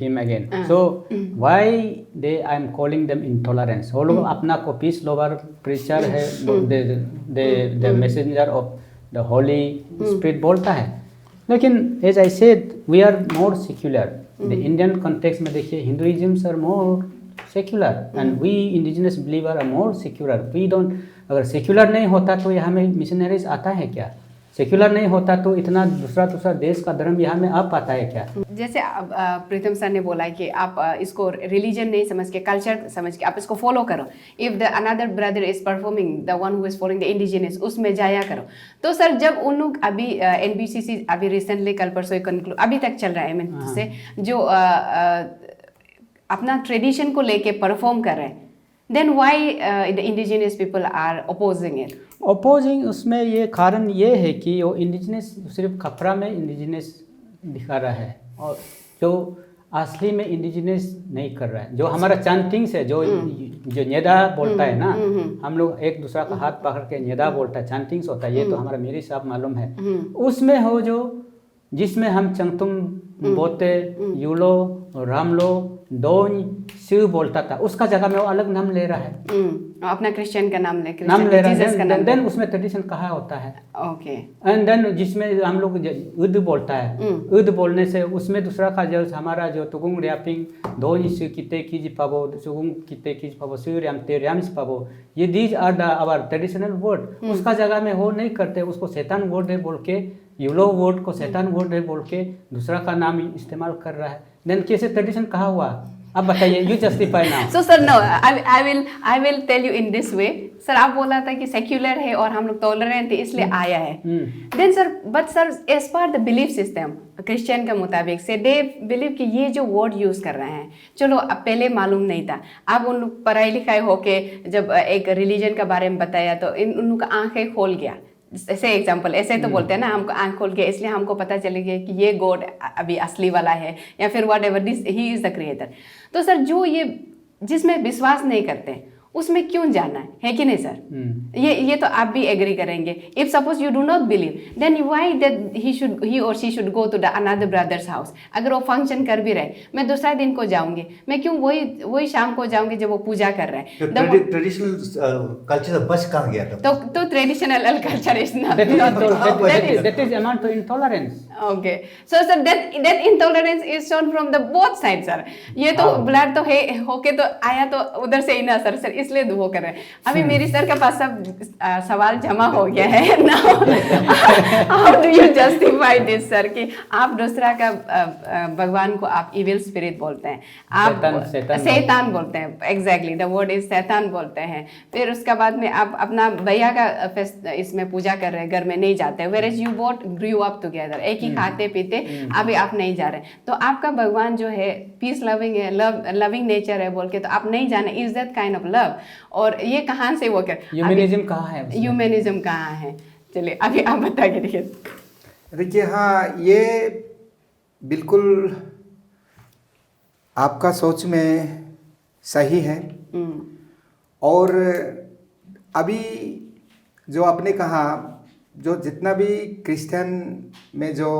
him again. So why I am calling them intolerance? वो लोग अपना को पीस लोवर प्रीचर है, the messenger of the Holy Spirit बोलता है. लेकिन as I said, we are more secular. The Indian context में देखिए, Hinduisms are more secular and we indigenous believer are more secular. We don't, अगर secular नहीं होता तो यहाँ में missionaries आता है क्या? सेक्युलर नहीं होता तो इतना दूसरा देश का धर्म यहाँ में आ पाता है क्या? जैसे प्रीतम सर ने बोला कि आप इसको रिलीजन नहीं समझ के कल्चर समझ के आप इसको फॉलो करो. If the another brother is performing the one who is following the indigenous उसमें जाया करो. तो सर जब उन लोग अभी एनबीसीसी अभी रिसेंटली कल परसों कंक्लूड अभी तक चल रहा है मीन से जो अपना ट्रेडिशन को लेके परफॉर्म कर रहे हैं, then why the indigenous people are opposing it. Opposing उसमें ये कारण ये है कि वो इंडिजिनस सिर्फ कपड़ा में इंडिजिनस दिखा रहा है और जो असली में इंडिजिनस नहीं कर रहा है. जो हमारा चैंटिंग्स है, जो नेदा बोलता है ना, हम लोग एक दूसरा का हाथ पकड़ के नेदा बोलता है, चैंटिंग्स होता है, ये तो हमारा मेरी साहब मालूम है. उसमें हो जो जिसमें हम चंगतुम बोते, यूलो, रामलो, दोन, शिव बोलता था, उसका जगह में वो अलग नाम ले रहा है. अपना क्रिश्चियन का नाम ले रहा जीसस का है. नाम देन उसमें ट्रेडिशन कहा होता है. ओके एंड देन जिसमें हम लोग उद बोलता है, उद बोलने से उसमें दूसरा का जो हमारा जो तुगुंग रैपिंग दोन सु किते कीज पाबो, सुगुंग किते कीज पाबो, सु रैम ते रैम्स पाबो, ये these are the our traditional word. उसका जगह में वो नहीं करते, उसको शैतान वर्ड है बोल के, यूलो वर्ड को शैतान वर्ड है बोल के दूसरा का नाम इस्तेमाल कर रहा है. देन कैसे ट्रेडिशन कहा हुआ? अब बताइए, you justify now. So sir no I will tell you in this way. Sir आप बोला था कि सेक्युलर है और हम लोग टॉलरेंट है इसलिए आया है. Then sir but sir as per the belief system Christian के मुताबिक से दे बिलीव कि ये जो वर्ड यूज कर रहे हैं, चलो अब पहले मालूम नहीं था, अब उन लोग पढ़ाई लिखाई होके जब एक रिलीजन के बारे में बताया तो उन लोग का आंखें खोल गया. ऐसे एग्जाम्पल ऐसे तो बोलते हैं ना, हमको आंख खोल के, इसलिए हमको पता चले गया कि ये गॉड अभी असली वाला है या फिर what ever this he is the creator. तो सर जो ये जिसमें विश्वास नहीं करते उसमें क्यों जाना है कि नहीं सर? ये तो आप भी एग्री करेंगे. If suppose you do not believe then why that he और she should go to the another brothers house. अगर वो फंक्शन कर भी रहे, मैं दूसरा दिन को जाऊंगी, मैं क्यों वही शाम को जाऊंगी जब वो पूजा कर रहे हैं. ट्रेडिशनल कल्चर बच कहाँ गया था? तो traditional culture is not that is amount to intolerance. Okay, so sir, that intolerance is shown from the both sides, sir. ये तो ब्लड तो है होके तो आया तो उधर से ही ना सर इसलिए वो कर रहे हैं. अभी मेरी सर के पास सब सवाल जमा हो गया है. Now, how do you justify this, sir, कि आप दूसरा का भगवान को आप इविल स्पिरिट बोलते हैं, आप शैतान बोलते हैं. एग्जैक्टली द वर्ड इज शैतान बोलते हैं. फिर उसके बाद में आप अपना भैया का इसमें पूजा कर रहे हैं, घर में नहीं जाते. Where is you both grew up together, एक ही खाते पीते, अभी आप नहीं जा रहे. तो आपका भगवान जो है पीस लविंग है, लविंग नेचर है बोल के तो आप नहीं जाने. Is that kind of love? और ये कहाँ से वो कर ह्यूमनिज्म कहाँ है? ह्यूमनिज्म कहाँ है? चलिए अभी आप बता के देखिए, हाँ, ये बिल्कुल आपका सोच में सही है. और अभी जो आपने कहा, जो जितना भी क्रिश्चियन में जो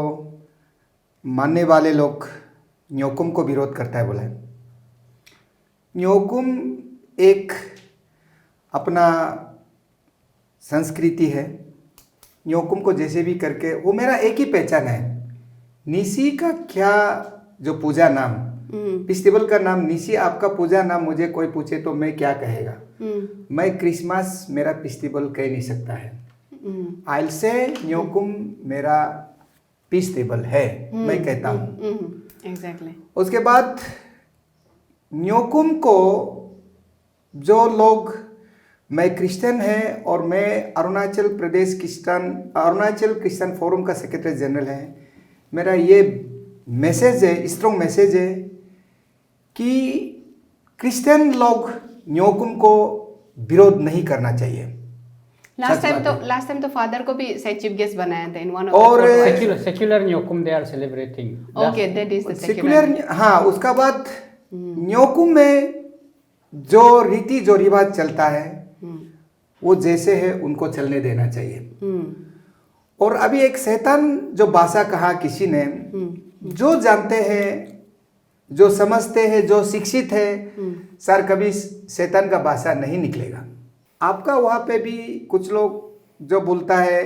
मानने वाले लोग न्योकुम को विरोध करता है, बोला है न्योकुम एक अपना संस्कृति है। न्योकुम को जैसे भी करके वो मेरा एक ही पहचान है। निसी का क्या जो पूजा नाम, फेस्टिवल का नाम निसी, आपका पूजा नाम मुझे कोई पूछे तो मैं क्या कहेगा? मैं क्रिसमस मेरा फेस्टिवल कह नहीं सकता है। I'll say न्योकुम मेरा फेस्टिवल है, मैं कहता हूँ। Exactly. उसके बाद न्योकुम को जो लोग, मैं क्रिश्चियन है और मैं अरुणाचल क्रिश्चियन फोरम का सेक्रेटरी जनरल है। मेरा ये मैसेज है, स्ट्रॉन्ग मैसेज है कि क्रिश्चियन लोग न्योकुम को विरोध नहीं करना चाहिए। लास्ट टाइम तो फादर को भी चीफ गेस्ट बनाया था इन वन और secular Nyokum they are celebrating. Okay, that is the secular, हाँ। उसका बाद न्योकुम में जो रीति जो रिवाज चलता है वो जैसे है उनको चलने देना चाहिए। और अभी एक शैतान जो भाषा कहा किसी ने, जो जानते हैं, जो समझते हैं, जो शिक्षित है, सर कभी शैतान का भाषा नहीं निकलेगा। आपका वहाँ पे भी कुछ लोग जो बोलता है,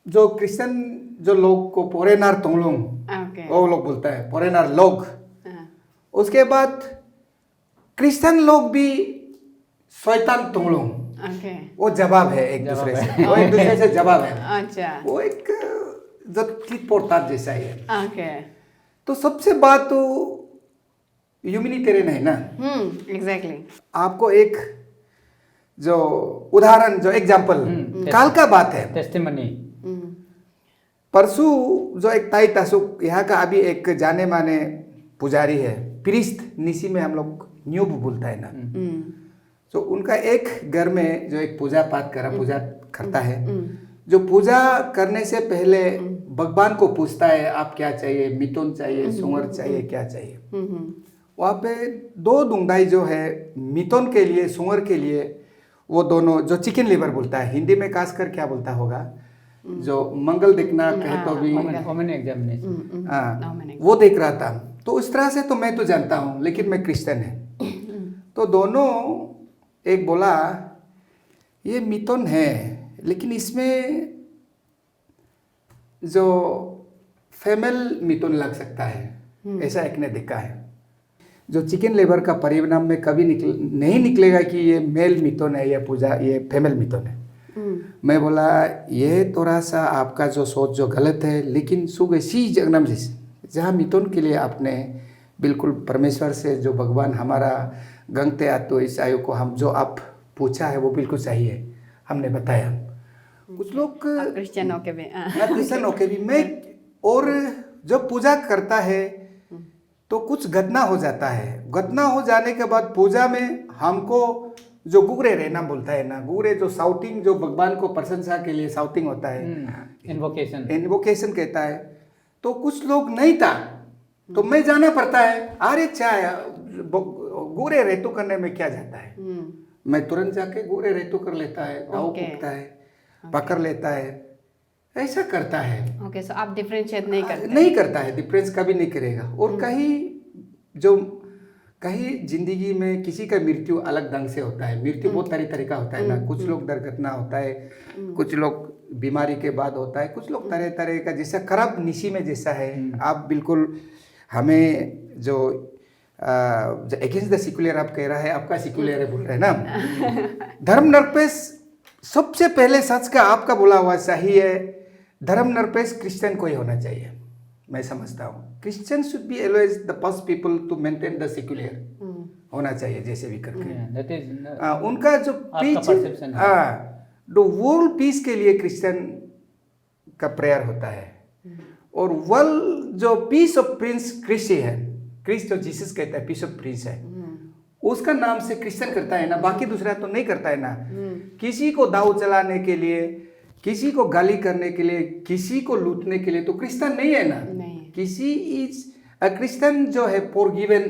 जो क्रिश्चियन जो लोग को पोरेनार तोंगलोंग, वो लोग बोलता है पोरेनार लोग। उसके बाद क्रिश्चियन लोग भी शैतान तोंगलोंग, वो जवाब है एक दूसरे से, वो एक दूसरे से जवाब है। अच्छा, वो एक जो टीट पोड़ताट जैसा ही है। ओके, तो सबसे बात तो ह्यूमैनिटेरियन है ना। एग्जैक्टली। आपको एक जो उदाहरण, जो एग्जाम्पल, काल का बात है, Testimony. परसों जो एक ताई तासुक यहाँ का अभी एक जाने माने पुजारी है, प्रीस्ट, निसी में हम लोग न्यूब बोलता है ना। तो उनका एक घर में जो एक पूजा करता है, जो पूजा करने से पहले भगवान को पूछता है आप क्या चाहिए, मिथुन चाहिए, सुअर चाहिए, क्या चाहिए। वहाँ पे 2 दुंगाई जो है मिथुन के लिए, सुअर के लिए, वो दोनों जो चिकन लिवर बोलता है, हिंदी में खासकर क्या बोलता होगा, जो मंगल देखना कहे तो भी Omen examination. हाँ, वो देख रहा था। तो उस तरह से तो मैं तो जानता हूँ, लेकिन मैं क्रिश्चियन है। तो दोनों, एक बोला ये मिथुन है लेकिन इसमें जो फीमेल मिथुन लग सकता है, ऐसा एक ने देखा है। जो चिकन लेबर का परिणाम में कभी नहीं निकलेगा कि ये मेल मिथुन है या पूजा ये फीमेल मिथुन है। मैं बोला ये थोड़ा सा आपका जो सोच जो गलत है, लेकिन सुबह सी जगनम जहाँ मिथुन के लिए आपने बिल्कुल परमेश्वर से जो भगवान हमारा गंगते आतो ईसाइयों को हम जो आप पूछा है वो बिल्कुल सही है, हमने बताया। कुछ लोग क्रिश्चियन होके भी, क्रिश्चियन होके भी मैं, और जो पूजा करता है तो कुछ घटना हो जाता है। घटना हो जाने के बाद पूजा में हमको जो गुगरे रहना बोलता है ना, गुगरे जो साउटिंग, जो भगवान को प्रशंसा के लिए साउटिंग होता है, इन्वोकेशन कहता है। तो कुछ लोग नहीं था तो मैं जाना पड़ता है, अरे चाय गुगरे रेतु करने में क्या जाता है, मैं तुरंत जाके गुगरे रेतु कर लेता है, गाँव कूटता है, पकड़ लेता है, ऐसा करता है। ओके, सो आप डिफरेंशिएट नहीं करते? नहीं करता है, डिफरेंस कभी नहीं करेगा। और कहीं जिंदगी में किसी का मृत्यु अलग ढंग से होता है, मृत्यु बहुत तरह का होता है ना। कुछ लोग दुर्घटना होता है, कुछ लोग बीमारी के बाद होता है, कुछ लोग तरह का, जैसा खराब निशी में जैसा है। आप बिल्कुल हमें जो अगेंस्ट द सेक्युलर आप कह रहा है, आपका सेक्युलर है बोल रहे हैं ना। धर्म निरपेक्ष सबसे पहले सच का आपका बोला हुआ सही है। धर्म निरपेक्ष क्रिश्चियन को ही होना चाहिए, मैं समझता हूँ। Christian should be always the first people to maintain the secular होना चाहिए, जैसे भी करके। उनका जो पीस, द वर्ल्ड पीस के लिए क्रिश्चियन का प्रेयर होता है। और वर्ल्ड जो पीस ऑफ प्रिंस क्रिस्टी है, क्रिस्ट जो जीसस कहता है पीस ऑफ प्रिंस है, उसका नाम से क्रिश्चियन करता है ना, बाकी दूसरा तो नहीं करता है ना। किसी को दाव चलाने के लिए, किसी को गाली करने के लिए, किसी को लूटने के लिए तो क्रिश्चियन नहीं है ना। नहीं। किसी इज क्रिश्चियन जो है फॉरगिवन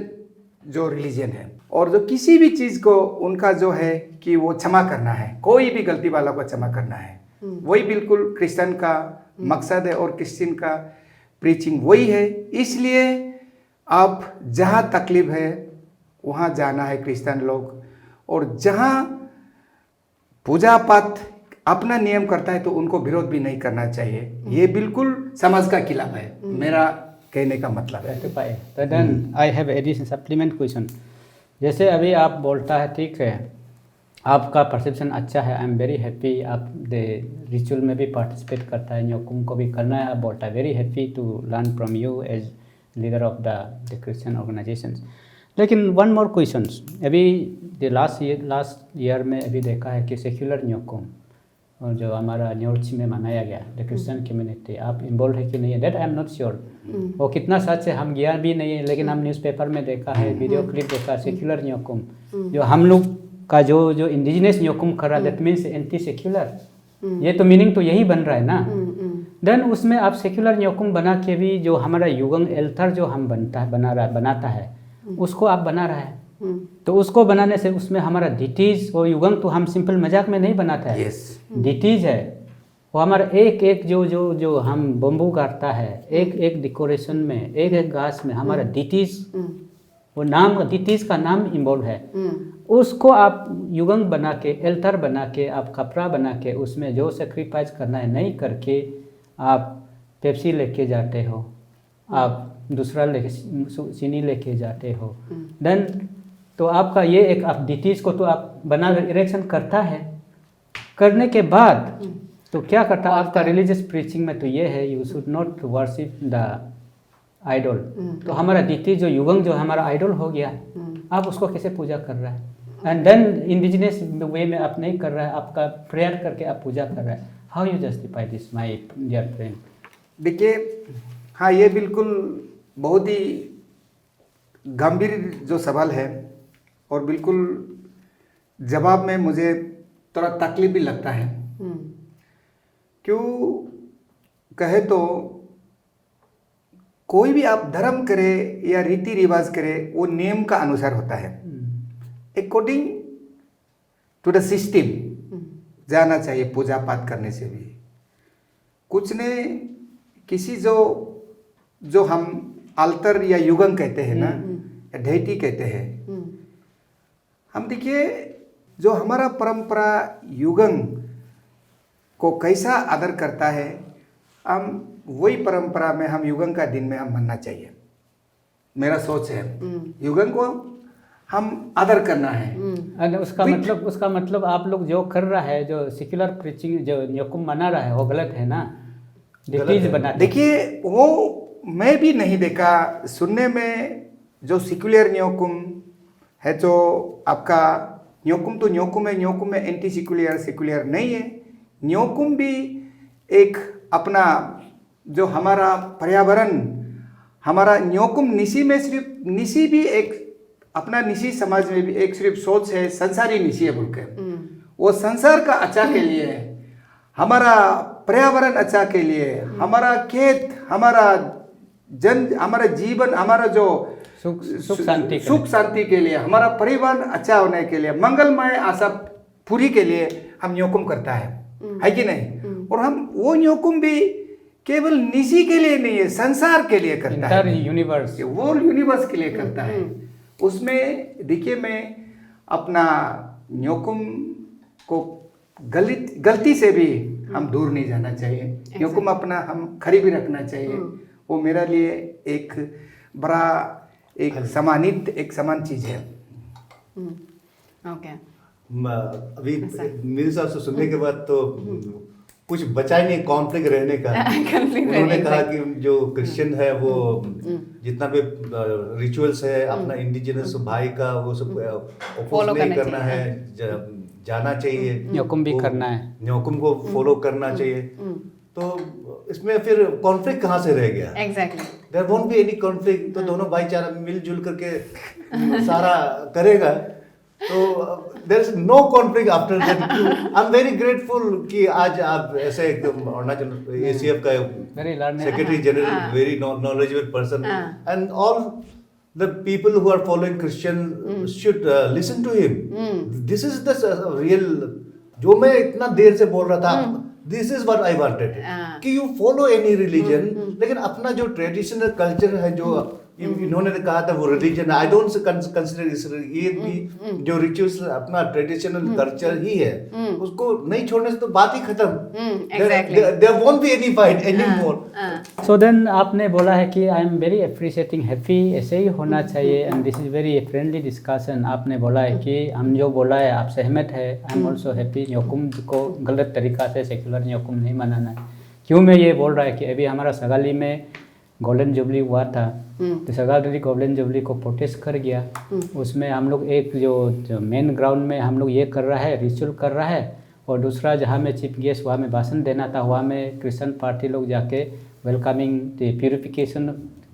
जो रिलीजन है, और जो किसी भी चीज को उनका जो है कि वो क्षमा करना है, कोई भी गलती वाला को क्षमा करना है, वही बिल्कुल क्रिश्चियन का मकसद है। और क्रिश्चियन का प्रीचिंग वही है। इसलिए आप जहाँ तकलीफ है वहाँ जाना है क्रिश्चियन लोग, और जहाँ पूजा पाठ अपना नियम करता है तो उनको विरोध भी नहीं करना चाहिए। ये बिल्कुल समाज का खिलाफ है, मेरा कहने का मतलब है। तो then I have addition supplement question. जैसे अभी आप बोलता है, ठीक है, आपका परसेप्शन अच्छा है, आई एम वेरी हैप्पी, आप द रिचुअल में भी पार्टिसिपेट करता है, न्योकुम को भी करना है, आप बोलता है very happy to learn from you as leader of the Christian organizations. लेकिन वन मोर क्वेश्चन, अभी द लास्ट ईयर में अभी देखा है कि सेक्युलर न्योकुम और जो हमारा न्योर्च में मनाया गया द क्रिश्चियन कम्युनिटी, आप इन्वॉल्व है कि नहीं है, that I am not sure. वो कितना सच है हम ज्ञान भी नहीं है, लेकिन हम न्यूज़पेपर में देखा है, वीडियो क्लिप देखा, सेक्युलर न्योकुम जो हम लोग का जो इंडिजिनस न्योकुम कर रहा है, दैट मीन्स एंटी सेक्युलर। ये तो मीनिंग तो यही बन रहा है ना। देन उसमें आप सेक्युलर न्योकुम बना के भी जो हमारा युगंग एल्थर जो हम बनाता है उसको आप बना रहा है, तो उसको बनाने से उसमें हमारा डिटीज और युगंग तो हम सिंपल मजाक में नहीं बनाता है, डिटीज है वो हमारा एक एक जो हम बम्बू काटता है, एक एक डेकोरेशन में, एक एक घास में हमारा डिटीज, वो नाम डिटीज का नाम इन्वॉल्व है। उसको आप युगंग बना के, एल्थर बना के, आप कपड़ा बना के उसमें जो सेक्रीफाइस करना है नहीं करके आप पेप्सी लेके जाते हो, आप दूसरा लेके चीनी लेके जाते हो, देन तो आपका ये एक आप डिटीज को तो आप बना इरेक्शन करता है, करने के बाद तो क्या करता है आपका रिलीजियस प्रीचिंग में तो ये है you should not worship the idol. तो हमारा डिटीज जो युगंग जो हमारा आइडल हो गया, आप उसको कैसे पूजा कर रहा है, एंड देन इंडिजिनस वे में आप नहीं कर रहा है, आपका प्रेयर करके आप पूजा कर रहा है, how you justify this my dear friend? देखिए, हाँ, ये बिल्कुल बहुत ही गंभीर जो सवाल है, और बिल्कुल जवाब में मुझे थोड़ा तकलीफ भी लगता है। क्यों कहे तो कोई भी आप धर्म करे या रीति रिवाज करे वो नियम का अनुसार होता है, अकॉर्डिंग टू द सिस्टम जाना चाहिए पूजा पाठ करने से भी। कुछ ने किसी जो हम अल्तर या युगंग कहते हैं ना, या डेटी कहते हैं, हम देखिए जो हमारा परंपरा युगंग को कैसा आदर करता है, हम वही परंपरा में हम युगंग का दिन में हम मानना चाहिए। मेरा सोच है युगंग को हम आदर करना है। उसका मतलब आप लोग जो कर रहा है, जो सेक्युलर प्रीचिंग जो न्योकुम मना रहा है वो गलत है ना, डिटीज बना। देखिए, वो मैं भी नहीं देखा, सुनने में जो सेक्युलर न्योकुम है, जो आपका न्योकुम तो न्योकुम है, न्योकुम में एंटी सेक्युलर नहीं है। न्योकुम भी एक अपना जो हमारा पर्यावरण, हमारा न्योकुम निशी में सिर्फ निशी भी एक अपना निशी समाज में भी एक सिर्फ सोच है, संसारी निशी है बोलकर, वो संसार का अच्छा के लिए है, हमारा पर्यावरण अच्छा के लिए, हमारा खेत, हमारा हमारा जीवन, हमारा जो सुख शांति के लिए, हमारा परिवार अच्छा होने के लिए, मंगलमय आशा पूरी के लिए हम न्योकुम करता है कि नहीं? और हम वो न्योकुम भी केवल निशी के लिए नहीं है, संसार के लिए करता है, यूनिवर्स, वो यूनिवर्स के लिए करता है। उसमें देखिए, मैं अपना न्योकुम को गलती से भी हम दूर नहीं जाना चाहिए। न्योकुम अपना हम खड़ी भी रखना चाहिए। वो मेरे लिए एक बड़ा एक समान चीज है। ओके, अभी मेरे हिसाब से सुनने के बाद तो कुछ बचा ही नहीं कॉन्फ्लिक्ट रहने का। उन्होंने कहा कि जो क्रिश्चियन है वो जितना भी रिचुअल्स है अपना इंडिजिनस भाई का वो सब अपोज नहीं करना है, जाना चाहिए, न्योकुम भी करना है, न्योकुम को फॉलो करना चाहिए। तो इसमें फिर कॉन्फ्लिक्ट कहाँ से रह गया? Exactly, there won't be any conflict. तो दोनों भाईचारा मिलजुल करके सारा करेगा, तो there is no conflict after that. I am very grateful कि आज आप ऐसे एकदम अरुणाचल एसीएफ का secretary general, very knowledgeable person, and all the people who are following Christian should listen to him. This is the real, जो मैं इतना देर से बोल रहा था, this is what I wanted, कि you follow any religion, लेकिन अपना जो ट्रेडिशनल कल्चर है, जो इन्होंने तो कहा था वो रिलीजन, आई डोंट कंसिडर इस ये भी जो रिचुअल्स अपना ट्रेडिशनल कल्चर ही है, उसको नहीं छोड़ने से तो बात ही खत्म। exactly. There won't be any fight anymore. So then आपने बोला है कि I am very appreciating happy, ऐसे ही होना चाहिए and this is very friendly discussion. आपने बोला है कि हम जो बोला है आप सहमत है, I am also happy. Nyokum को गलत तरीका से सेकुलर न्योकुम नहीं मनाना है। क्यों मैं ये बोल रहा है कि अभी हमारा सगाली में गोल्डन जुबली हुआ था, तो सगाली गोल्डन जुबली को प्रोटेस्ट कर गया। उसमें हम लोग एक जो मेन ग्राउंड में हम लोग ये कर रहा है, रिचुअल कर रहा है, और दूसरा जहाँ में चीफ गेस्ट वहाँ में भाषण देना था, वहाँ में क्रिश्चियन पार्टी लोग जाके welcoming the purification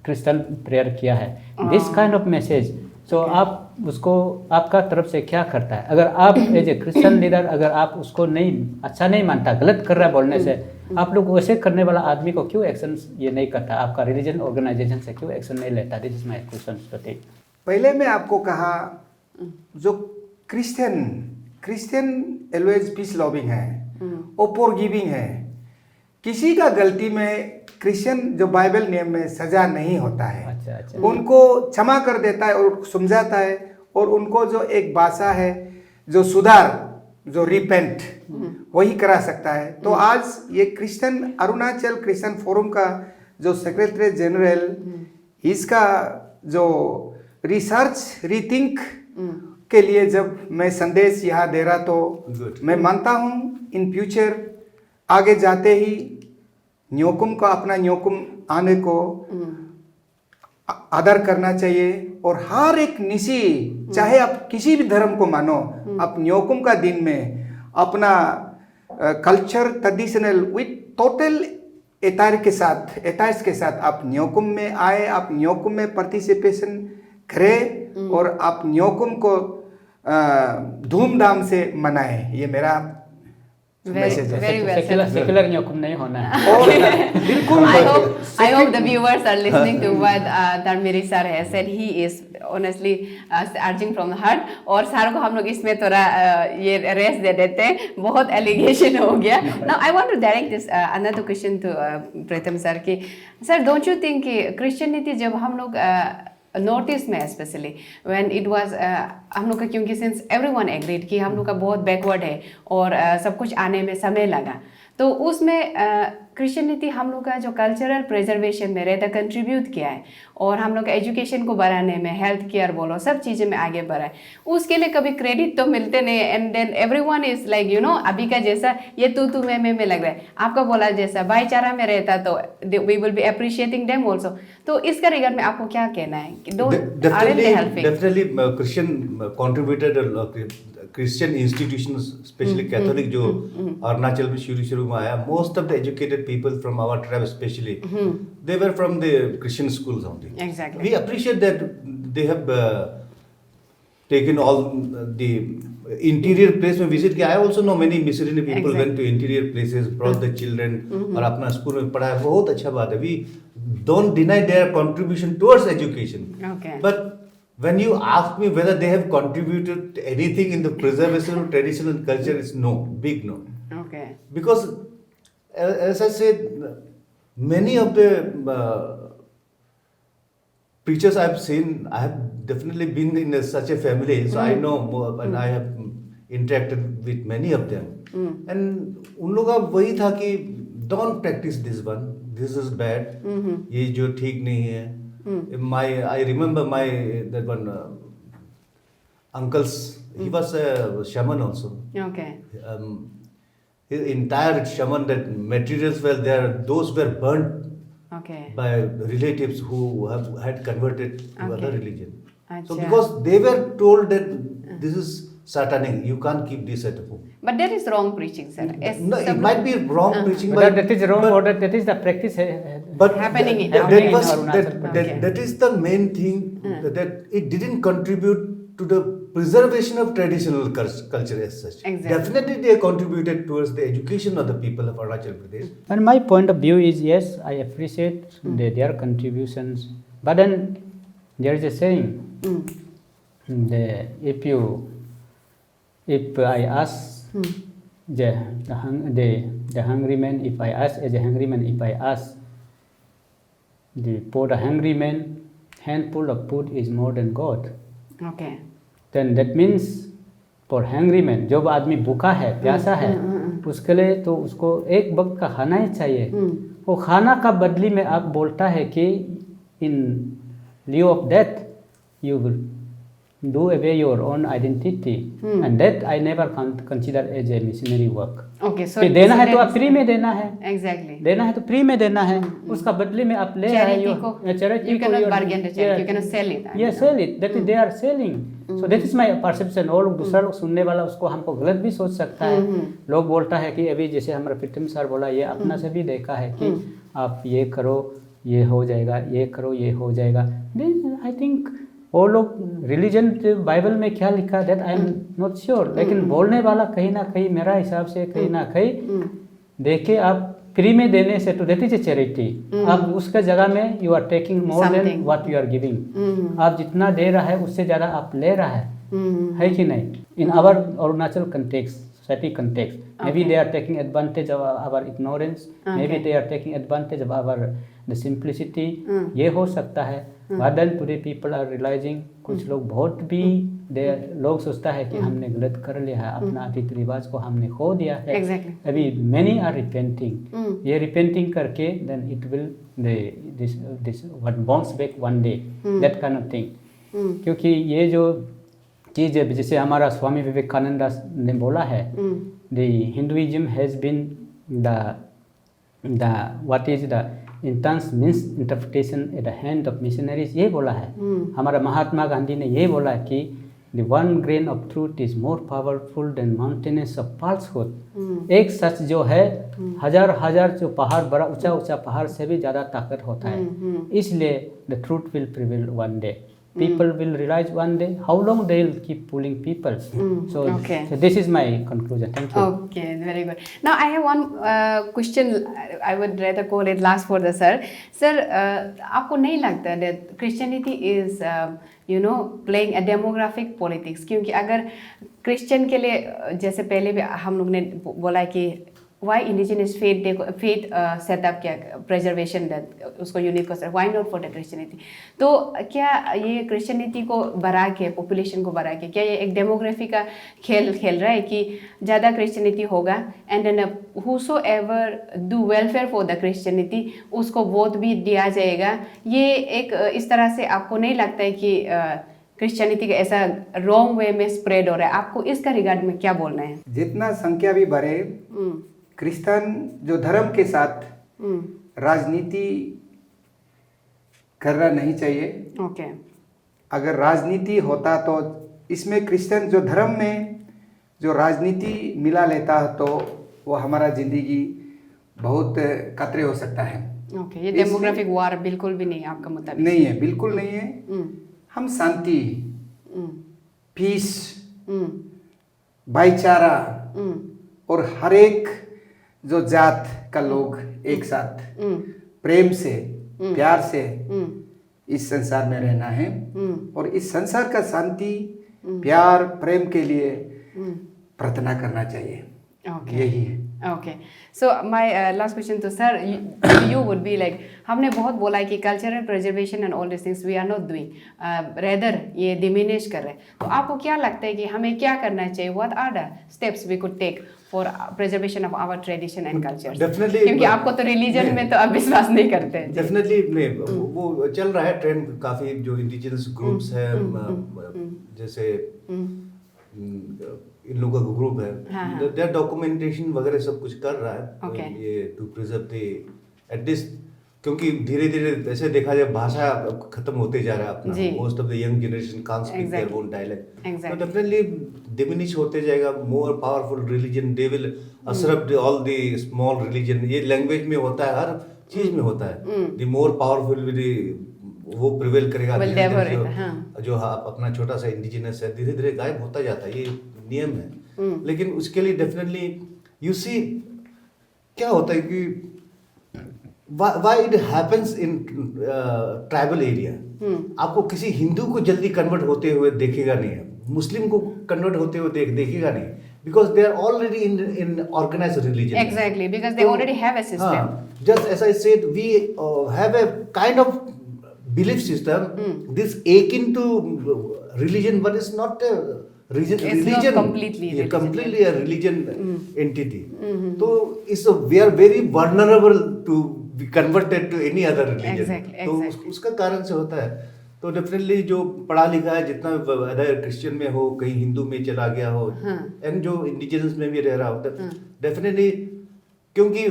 Christian prayer किया है। दिस काइंड ऑफ मैसेज, सो आप उसको आपका तरफ से क्या करता है? अगर आप एज ए क्रिश्चियन लीडर अगर आप उसको नहीं अच्छा नहीं मानता, गलत कर रहा है बोलने से, आप लोग वैसे करने वाला आदमी को क्यों एक्शन ये नहीं करता? आपका रिलीजन ऑर्गेनाइजेशन से क्यों एक्शन नहीं लेता? This is my question. पहले मैं आपको कहा जो क्रिश्चियन ऑलवेज पीस लविंग है और फॉरगिविंग है। किसी का गलती में क्रिश्चियन जो बाइबल नियम में सजा नहीं होता है। अच्छा। उनको क्षमा कर देता है और समझाता है, और उनको जो एक भाषा है जो सुधार, जो रिपेंट, वही करा सकता है। तो आज ये क्रिश्चियन अरुणाचल क्रिश्चियन फोरम का जो सेक्रेटरी जनरल, इसका जो रिसर्च रीथिंक के लिए जब मैं संदेश यहाँ दे रहा, तो मैं मानता हूँ इन फ्यूचर आगे जाते ही न्योकुम का अपना न्योकुम आने को आदर करना चाहिए, और हर एक निशी, चाहे आप किसी भी धर्म को मानो, आप न्योकुम का दिन में अपना कल्चर ट्रेडिशनल विथ टोटल एटायर्स के साथ आप न्योकुम में आए, आप न्योकुम में पार्टिसिपेशन करें, और आप न्योकुम को धूमधाम से मनाएं। ये मेरा मैसेज है। Very well said. Secular Nyokum नहीं होना है। और बिल्कुल I hope the viewers are listening to what Dharmiri sir has said. He is honestly urging from the heart. और सर को हम लोग इसमें थोड़ा ये रेस्ट दे देते हैं, बहुत एलिगेशन हो गया। Now I want to direct this another question to Pratham sir कि sir, don't you think कि क्रिश्चियनिटी जब हम लोग नॉर्थ ईस्ट में स्पेशली व्हेन इट वाज हम लोग का, क्योंकि सिंस एवरीवन एग्रीड कि हम लोग का बहुत बैकवर्ड है और सब कुछ आने में समय लगा, तो उसमें क्रिश्चियनिटी हम लोग का जो कल्चरल प्रिजर्वेशन में रहता कंट्रीब्यूट किया है, और हम लोग का एजुकेशन को बढ़ाने में, हेल्थ केयर बोलो, सब चीज़ें में आगे बढ़ा है। उसके लिए कभी क्रेडिट तो मिलते नहीं, and then everyone is like you know अभी का जैसा ये तू मैं लग रहा है, आपका बोला जैसा भाईचारा में रहता तो we will be appreciating them also. तो इसका रिगार्ड में आपको क्या कहना है कि definitely Christian contributed, Christian institutions specially Catholic जो अरुणाचल में शुरू में आया, most of the educated people from our tribe specially they were from the Christian schools only. Exactly. We appreciate that they have taken all the interior place में visit किया। I also know many missionary people went to interior places, brought the children और अपना school में पढ़ाया, बहुत अच्छा बात है। We don't deny their contribution towards education. Okay. But when you ask me whether they have contributed anything in the preservation of traditional culture, it's no, big no. Okay. Because as I said, many of the preachers I've seen, I have definitely been in such a family, so I know more, and I have interacted with many of them. And उन लोगों का वही था कि don't practice this one, this is bad, ये जो ठीक नहीं है। I remember that one uncle's, he was a shaman also. Okay. His entire shaman, that materials were there, those were burnt Okay. by relatives who had converted to Okay. other religion. So Acha. because they were told that this is satanic, you can't keep this at home. But that is wrong preaching, sir. As No, it some- might be wrong preaching, Whether that is wrong or that is the practice but happening in- that happening in was Arunachal Pradesh. Okay. that is the main thing, that it didn't contribute to the preservation of traditional culture as such. Exactly. Definitely they contributed towards the education of the people of Arunachal Pradesh. And my point of view is, yes, I appreciate their contributions, but then there is a saying, if I ask the hungry man, if I ask as a hungry man, if I ask for the hungry man handful of food is more than God. Okay. Then that means for hungry man, जब आदमी भूखा है, प्यासा है, उसके लिए तो उसको एक वक्त का खाना ही चाहिए. वो खाना का बदली में आप बोलता है कि in lieu of that you will do away your own identity, and that I never consider as a missionary work. Okay, so कि देना so है तो that- आप फ्री में देना है. Exactly. देना है तो फ्री में देना है. उसका बदले में आप ले रहे Charity हो. को- Charity you को cannot you are- bargain the charity, you cannot sell it. Yeah, sell it. That is they are selling. So that is my perception. और दूसरा लोग सुनने वाला उसको हमको गलत भी सोच सकता है. लोग बोलता है कि अभी जैसे हमारा प्रीतम सर बोला, ये अपना से भी देखा है कि आप ये करो ये हो जाएगा, ये करो ये हो जाएगा. आई थिंक वो लोग रिलीजन बाइबल में क्या लिखा that I am not sure, लेकिन बोलने वाला कहीं ना कहीं मेरा हिसाब से कहीं ना कहीं देखे आप फ्री में देने से तो दैट इज ए चैरिटी. आप उसका जगह में you are taking more than Something. What you are giving. आप जितना दे रहा है उससे ज़्यादा आप ले रहा है कि नहीं. In our Arunachal context, society context, maybe they are taking advantage of our ignorance, maybe they are taking advantage of our the simplicity. ये हो सकता है. But then today people are realizing कुछ लोग बहुत भी लोग सोचता है कि हमने गलत कर लिया है, अपना रीति रिवाज को हमने खो दिया है. Exactly. अभी many are repenting. ये repenting करके then it will this what bounce back one day, that kind of thing. क्योंकि ये जो चीज़ है जैसे हमारा स्वामी विवेकानंद ने बोला है, the Hinduism has been the what is the intense misinterpretation at the hand of missionaries. ये बोला है. हमारा महात्मा गांधी ने ये बोला कि the one grain of truth is more powerful than mountains of falsehood. एक सच जो है हजार जो पहाड़ बड़ा ऊंचा पहाड़ से भी ज़्यादा ताकत होता है. इसलिए the truth will prevail one day. People will realize one day how long they will keep pulling people. So this is my conclusion. Thank you. Okay, very good. Now I have one question. I would rather call it last for the sir. Sir, आपको नहीं लगता that Christianity is playing a demographic politics? क्योंकि अगर Christian के लिए जैसे पहले भी हम लोग ने बोला कि why indigenous faith सेटअप क्या preservation उसको यूनिट को why not for the Christianity? तो क्या ये क्रिश्चियनिटी को बढ़ा के पॉपुलेशन को बढ़ा के क्या ये एक डेमोग्राफी का खेल रहा है कि ज़्यादा क्रिश्चियनिटी होगा and then whosoever do welfare for the Christianity उसको वोट भी दिया जाएगा? ये एक इस तरह से आपको नहीं लगता है कि क्रिश्चियनिटी का ऐसा रॉन्ग वे में स्प्रेड हो रहा है? आपको इसका रिगार्ड में क्या बोलना है? जितना संख्या भी बढ़े, क्रिश्चियन जो धर्म के साथ राजनीति करना नहीं चाहिए. ओके. अगर राजनीति होता तो इसमें क्रिश्चियन जो धर्म में जो राजनीति मिला लेता तो वो हमारा जिंदगी बहुत खतरे हो सकता है. ओके. ये डेमोग्राफिक वार बिल्कुल भी नहीं आपका मुताबिक? नहीं है, बिल्कुल नहीं है. हम शांति, पीस, भाईचारा और हर एक जो जात का लोग एक साथ प्रेम से प्यार से इस संसार में रहना है और इस संसार का शांति प्यार प्रेम के लिए प्रार्थना करना चाहिए. यही है. Okay. So my last question to sir, you would be like, हमने बहुत बोला है कि cultural preservation and all these things we are not doing, rather ये diminish कर रहे हैं. तो आपको क्या लगता है कि हमें क्या करना चाहिए? What are the steps we could take for preservation of our tradition and culture? Definitely. क्योंकि आपको तो religion में तो आप विश्वास नहीं करते. Definitely नहीं, वो चल रहा है ट्रेंड. काफी जो इंडिजिनस ग्रुप्स है जैसे इन लोगों का ग्रुप है, देयर डॉक्यूमेंटेशन वगैरह सब कुछ कर रहा है. ये टू प्रिजर्व द एटलीस्ट, क्योंकि धीरे धीरे ऐसे देखा जाए भाषा खत्म होते जा रहा है अपना. Most of the young generation can't speak their own dialect. तो डेफिनेटली डिमिनिश होते जाएगा. More powerful religion they will absorb all the small religion. ये लैंग्वेज में होता है, हर चीज में होता है. द मोर पावरफुल वो प्रिवेल करेगा. जो अपना छोटा सा इंडिजिनस है धीरे धीरे गायब होता जाता है. ये नियम है. लेकिन उसके लिए डेफिनेटली यू सी क्या होता है कि why it happens in tribal area. आपको किसी हिंदू को जल्दी कन्वर्ट होते हुए देखेगा नहीं, मुस्लिम को कन्वर्ट होते हुए देखेगा नहीं, because they are already in organized religion. Exactly, because they already have a system. Just as I said, we have a kind of belief system, this akin to religion, but it's not a religion. It's not completely religion, completely a religion entity. So we are very vulnerable to be converted to any other religion. Exactly, तो exactly. उसका कारण से होता है. तो definitely जो पढ़ा लिखा है, जितना अदर क्रिश्चियन में हो, कहीं हिंदू में चला गया हो, एंड जो इंडिजिनस में भी रह रहा हो, डेफिनेटली, क्योंकि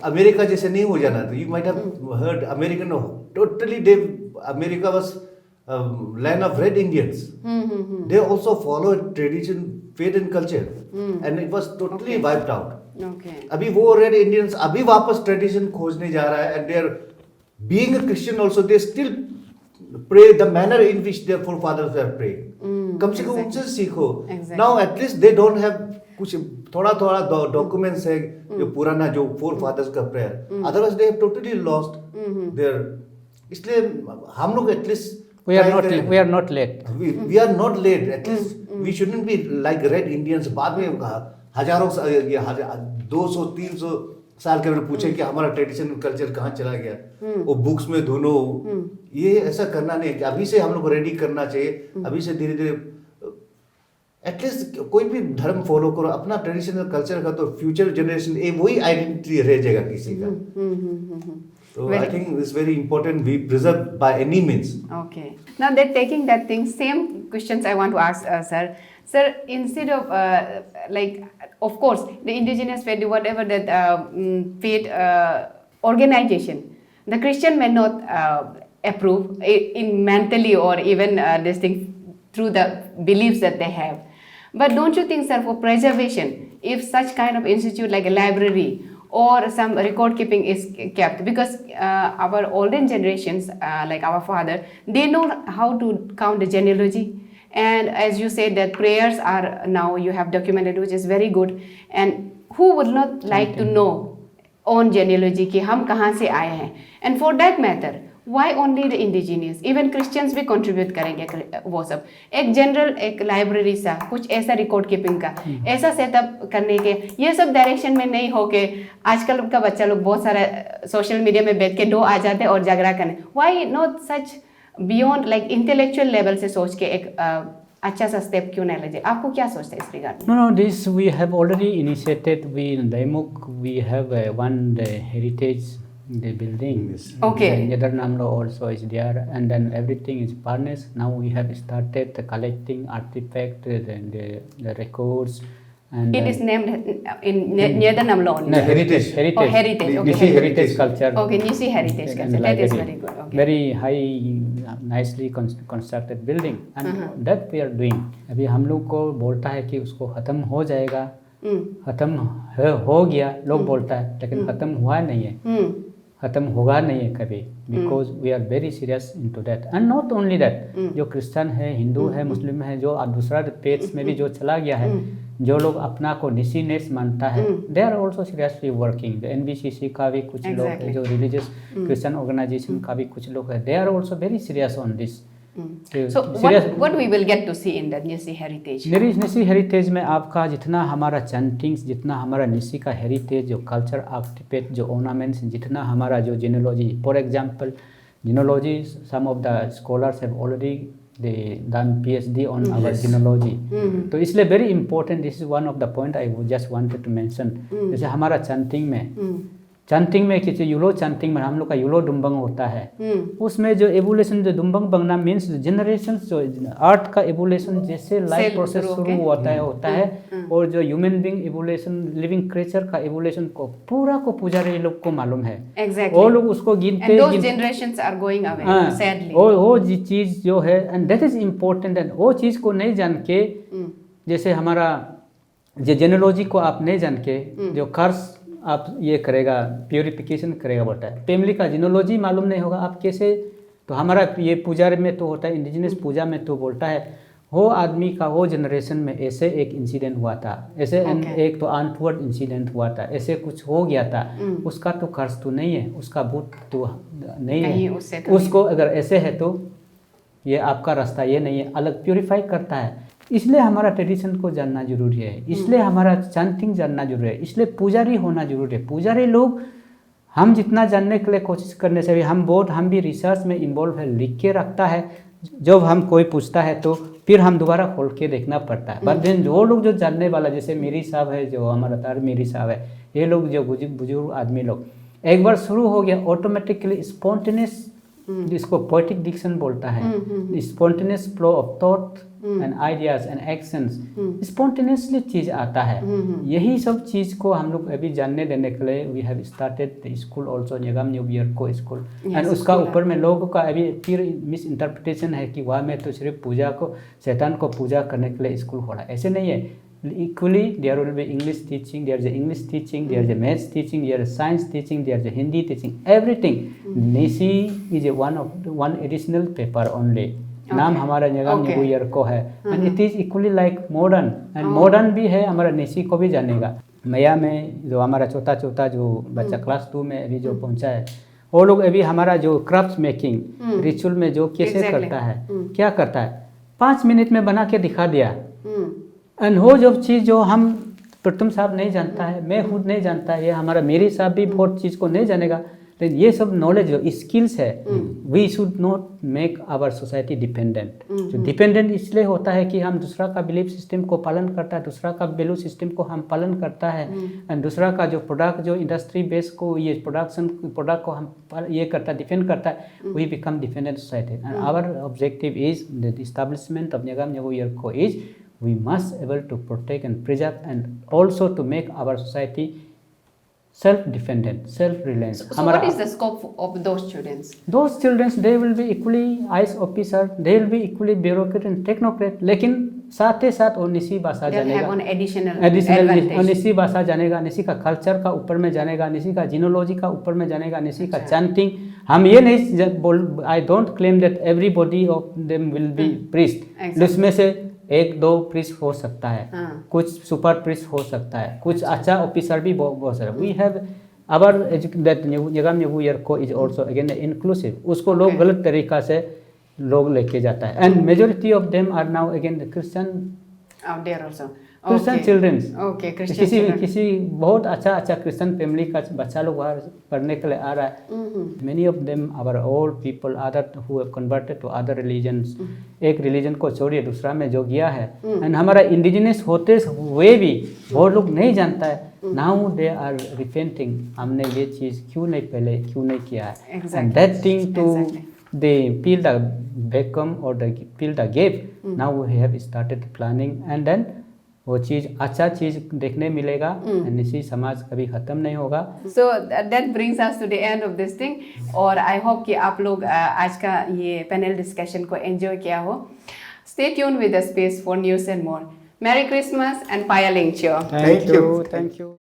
अमेरिका जैसे नहीं हो जाना. तो you might have heard American, totally they, America was land of red Indians. They also follow tradition, faith and culture, and it was totally wiped out. Okay. अभी वो रेड इंडियंस अभी वापस ट्रेडिशन खोजने जा रहा है, and they are being a Christian also, they still pray the manner in which their forefathers were praying. कम से कम उनसे सीखो. Exactly. Now at least they don't have कुछ थोड़ा डॉक्यूमेंट्स है जो पुराना जो forefathers का prayer. Otherwise they have totally lost their. इसलिए हम लोग at least we are not late. We are not late. At least we shouldn't be like red Indians. बाद में हजारों 200-300 साल के मैंने पूछे कि हमारा ट्रेडिशन कल्चर कहाँ चला गया, वो बुक्स में ढूंढो. ये ऐसा करना नहीं है कि अभी से हम लोग को रेडी करना चाहिए. अभी से धीरे धीरे एटलीस्ट कोई भी धर्म फॉलो करो, अपना ट्रेडिशनल कल्चर का, तो फ्यूचर जनरेशन वही आइडेंटिटी रह जाएगा किसी का. So I think it's very important we preserve by any means. Okay. Now that taking that thing, same questions I want to ask sir. Sir, instead of of course, the indigenous faith, whatever that faith organization, the Christian may not approve in mentally or even this thing through the beliefs that they have. But don't you think, sir, for preservation, if such kind of institute like a library or some record keeping is kept, because our olden generations, like our father, they know how to count the genealogy, and as you said that prayers are now you have documented, which is very good. And who would not like to know own genealogy कि हम कहाँ से आए हैं? And for that matter, why only the indigenous? Even Christians भी contribute करेंगे वो सब. एक जनरल एक लाइब्रेरी सा कुछ ऐसा रिकॉर्ड कीपिंग का ऐसा सेटअप करने के, ये सब डायरेक्शन में नहीं हो के आजकल का बच्चा लोग बहुत सारा सोशल मीडिया में बैठ के 2 आ जाते हैं और झगड़ा करने. Why not such beyond like intellectual level से सोच के एक अच्छा सा स्टेप क्यों नहीं ले? आपको क्या सोचते हैं इस रिगार्ड में? No, this we have already initiated. We in Daimuk we have one heritage the building. Okay. Nether Namlo also is there, and then everything is furnished. Now we have started collecting artifact, the records, and It is named in Nether Namlo only. no, heritage. Oh, heritage. Okay. Nisi heritage culture. Okay, Nisi heritage And culture. That is library. very good. Okay. Very high, nicely constructed building, and that we are doing. अभी हम लोग को बोलता है कि उसको खत्म हो जाएगा, खत्म हो गया लोग बोलता है, लेकिन खत्म हुआ नहीं है, खत्म होगा नहीं है कभी, because we are very serious into that. And not only that, जो क्रिश्चियन है, हिंदू है, मुस्लिम है, जो दूसरा फेथ्स में भी जो चला गया है, जो लोग अपना को निसीनेस मानता है, they are also seriously working. NBCC का भी कुछ लोग है, जो रिलीजियस क्रिश्चियन ऑर्गेनाइजेशन का भी कुछ लोग है, they are also very serious on this. So what we will get to see in the Nisi heritage? Nyishi heritage में आपका जितना हमारा चैंटिंग्स, जितना हमारा निसी का हेरिटेज, जो कल्चर आर्टिफैक्ट, जो ऑर्नामेंट्स, जितना हमारा जो genealogy, for example genealogy, some of the scholars have already done PhD on our genealogy. तो इसलिए very important, this is one of the point I just wanted to mention. जैसे हमारा chanting में किसी यूलो चंटिंग में हम लोग का यूलो दुम्बंग होता है, उसमें जो एवोल्यूशन, जो दुम्बंग बंगना मीन्स जनरेशन, जो अर्थ का एवोल्यूशन जैसे लाइफ प्रोसेस शुरू होता है और जो human being evolution, living creature का एवोल्यूशन को पूरा को पुजारी लोग को मालूम है. Exactly. वो लोग उसको गिनते, those generations are going away, sadly. वो चीज जो है, and that is important. And वो चीज को नहीं जान के, जैसे हमारा जो जेनोलॉजी को आप नहीं जान के, जो कर्स आप ये करेगा, प्योरिफिकेशन करेगा बोलता है, फैमिली का जीनोलॉजी मालूम नहीं होगा आप कैसे. तो हमारा ये पूजा में तो होता है, इंडिजिनस पूजा में तो बोलता है वो आदमी का वो जनरेशन में ऐसे एक इंसिडेंट हुआ था, ऐसे एक तो अनफॉर्चुनेट इंसिडेंट हुआ था, ऐसे कुछ हो गया था, उसका तो कर्ज तो नहीं है, उसका भूत तो नहीं है, उसको अगर ऐसे है तो ये आपका रास्ता ये नहीं है, अलग प्योरीफाई करता है. इसलिए हमारा ट्रेडिशन को जानना जरूरी है, इसलिए हमारा चैंटिंग जानना जरूरी है, इसलिए पुजारी होना जरूरी है. पुजारी लोग हम जितना जानने के लिए कोशिश करने से भी हम भी रिसर्च में इन्वॉल्व है, लिख के रखता है। जब हम कोई पूछता है तो फिर हम दोबारा खोल के देखना पड़ता है। बट देन वो लोग जो जानने वाला, जैसे मीरी साहब है, जो हमारा तार मीरी साहब है, ये लोग जो बुजुर्ग आदमी लोग, एक बार शुरू हो गया ऑटोमेटिकली स्पॉन्टेनियस, जिसको पोएटिक डिक्शन बोलता है, spontaneous flow of thought and ideas and actions, spontaneously चीज आता है। यही सब चीज को हम लोग अभी जानने देने के लिए we have started the school also, निगम न्यू ईयर को स्कूल। एंड उसका ऊपर में लोगों का अभी फिर मिस इंटरप्रिटेशन है कि वहाँ में तो सिर्फ पूजा को, शैतान को पूजा करने के लिए स्कूल हो रहा है। ऐसे नहीं है। Equally, there will be English teaching, there is a English teaching, there is a maths teaching, there is science teaching, there is a Hindi teaching, everything. Nisi is a one additional paper only. नाम हमारा निगम न्यू ईयर को है, and it is equally like modern, and modern भी है, हमारा निसी को भी जानेगा। मैया में जो हमारा छोटा जो बच्चा क्लास 2 में अभी जो पहुंचा है, वो लोग अभी हमारा जो क्राफ्ट मेकिंग रिचुअल में जो कैसे करता है, क्या करता है, 5 मिनट में बना के दिखा दिया। एंड वो जो चीज़ जो हम प्रथम साहब नहीं जानता है, मैं खुद नहीं जानता है, ये हमारा मेरी साहब भी बहुत चीज़ को नहीं जानेगा, लेकिन ये सब नॉलेज जो स्किल्स है, we should not make our society dependent. जो डिपेंडेंट इसलिए होता है कि हम दूसरा का बिलीफ सिस्टम को पालन करता है, दूसरा का वैल्यू सिस्टम को हम पालन करता है, एंड दूसरा का जो प्रोडक्ट, जो इंडस्ट्री बेस को ये प्रोडक्ट को हम ये करता है, डिफेंड करता है, we become dependent society. And our objective is the establishment of निगम न्यू ईयर को is we must able to protect and preserve and also to make our society self-dependent, self-reliant. So what is the scope of those students? Those children, they will be equally IAS officer, they will be equally bureaucrat and technocrat, लेकिन साथ ही साथ वो निसी भाषा जानेगा, have an additional निसी भाषा जानेगा, निसी का culture का ऊपर में जानेगा, निसी का जीनोलॉजी का ऊपर में जानेगा, निसी का चैंटिंग। हम ये नहीं बोल, I don't claim that everybody of them will be priest, उसमें से 1-2 प्रीस्ट हो सकता है, कुछ सुपर प्रीस्ट हो सकता है, कुछ अच्छा ऑफिसर भी बहुत सारे। वी हैव आवर दैट निगम न्यू ईयर को इज आल्सो अगेन इंक्लूसिव। उसको लोग गलत तरीका से लोग लेके जाता है, and majority of them are now again the Christian out there also. Christian childrens. Okay, Christian children. किसी बहुत अच्छा क्रिश्चियन फैमिली का बच्चा लोग वहाँ पढ़ने के लिए आ रहा है। Many of them are old people, other who have converted to other religions. एक रिलीजन को छोड़िए दूसरा में जो गया है, एंड हमारा इंडिजिनस होते हुए भी वो लोग नहीं जानता है। नाउ दे आर रिपेंटिंग, हमने ये चीज़ क्यों नहीं किया है, and that thing to they peel the vacuum or the peel the gap. Now we have started planning, and then वो चीज़ अच्छा चीज़ देखने मिलेगा, निश्चित समाज कभी ख़त्म नहीं होगा। So that brings us to the end of this thing, और I hope कि आप लोग आज का ये पैनल डिस्कशन को एंजॉय किया हो। Stay tuned with the space for news and more. Merry Christmas and Paya Lingcho. Thank you.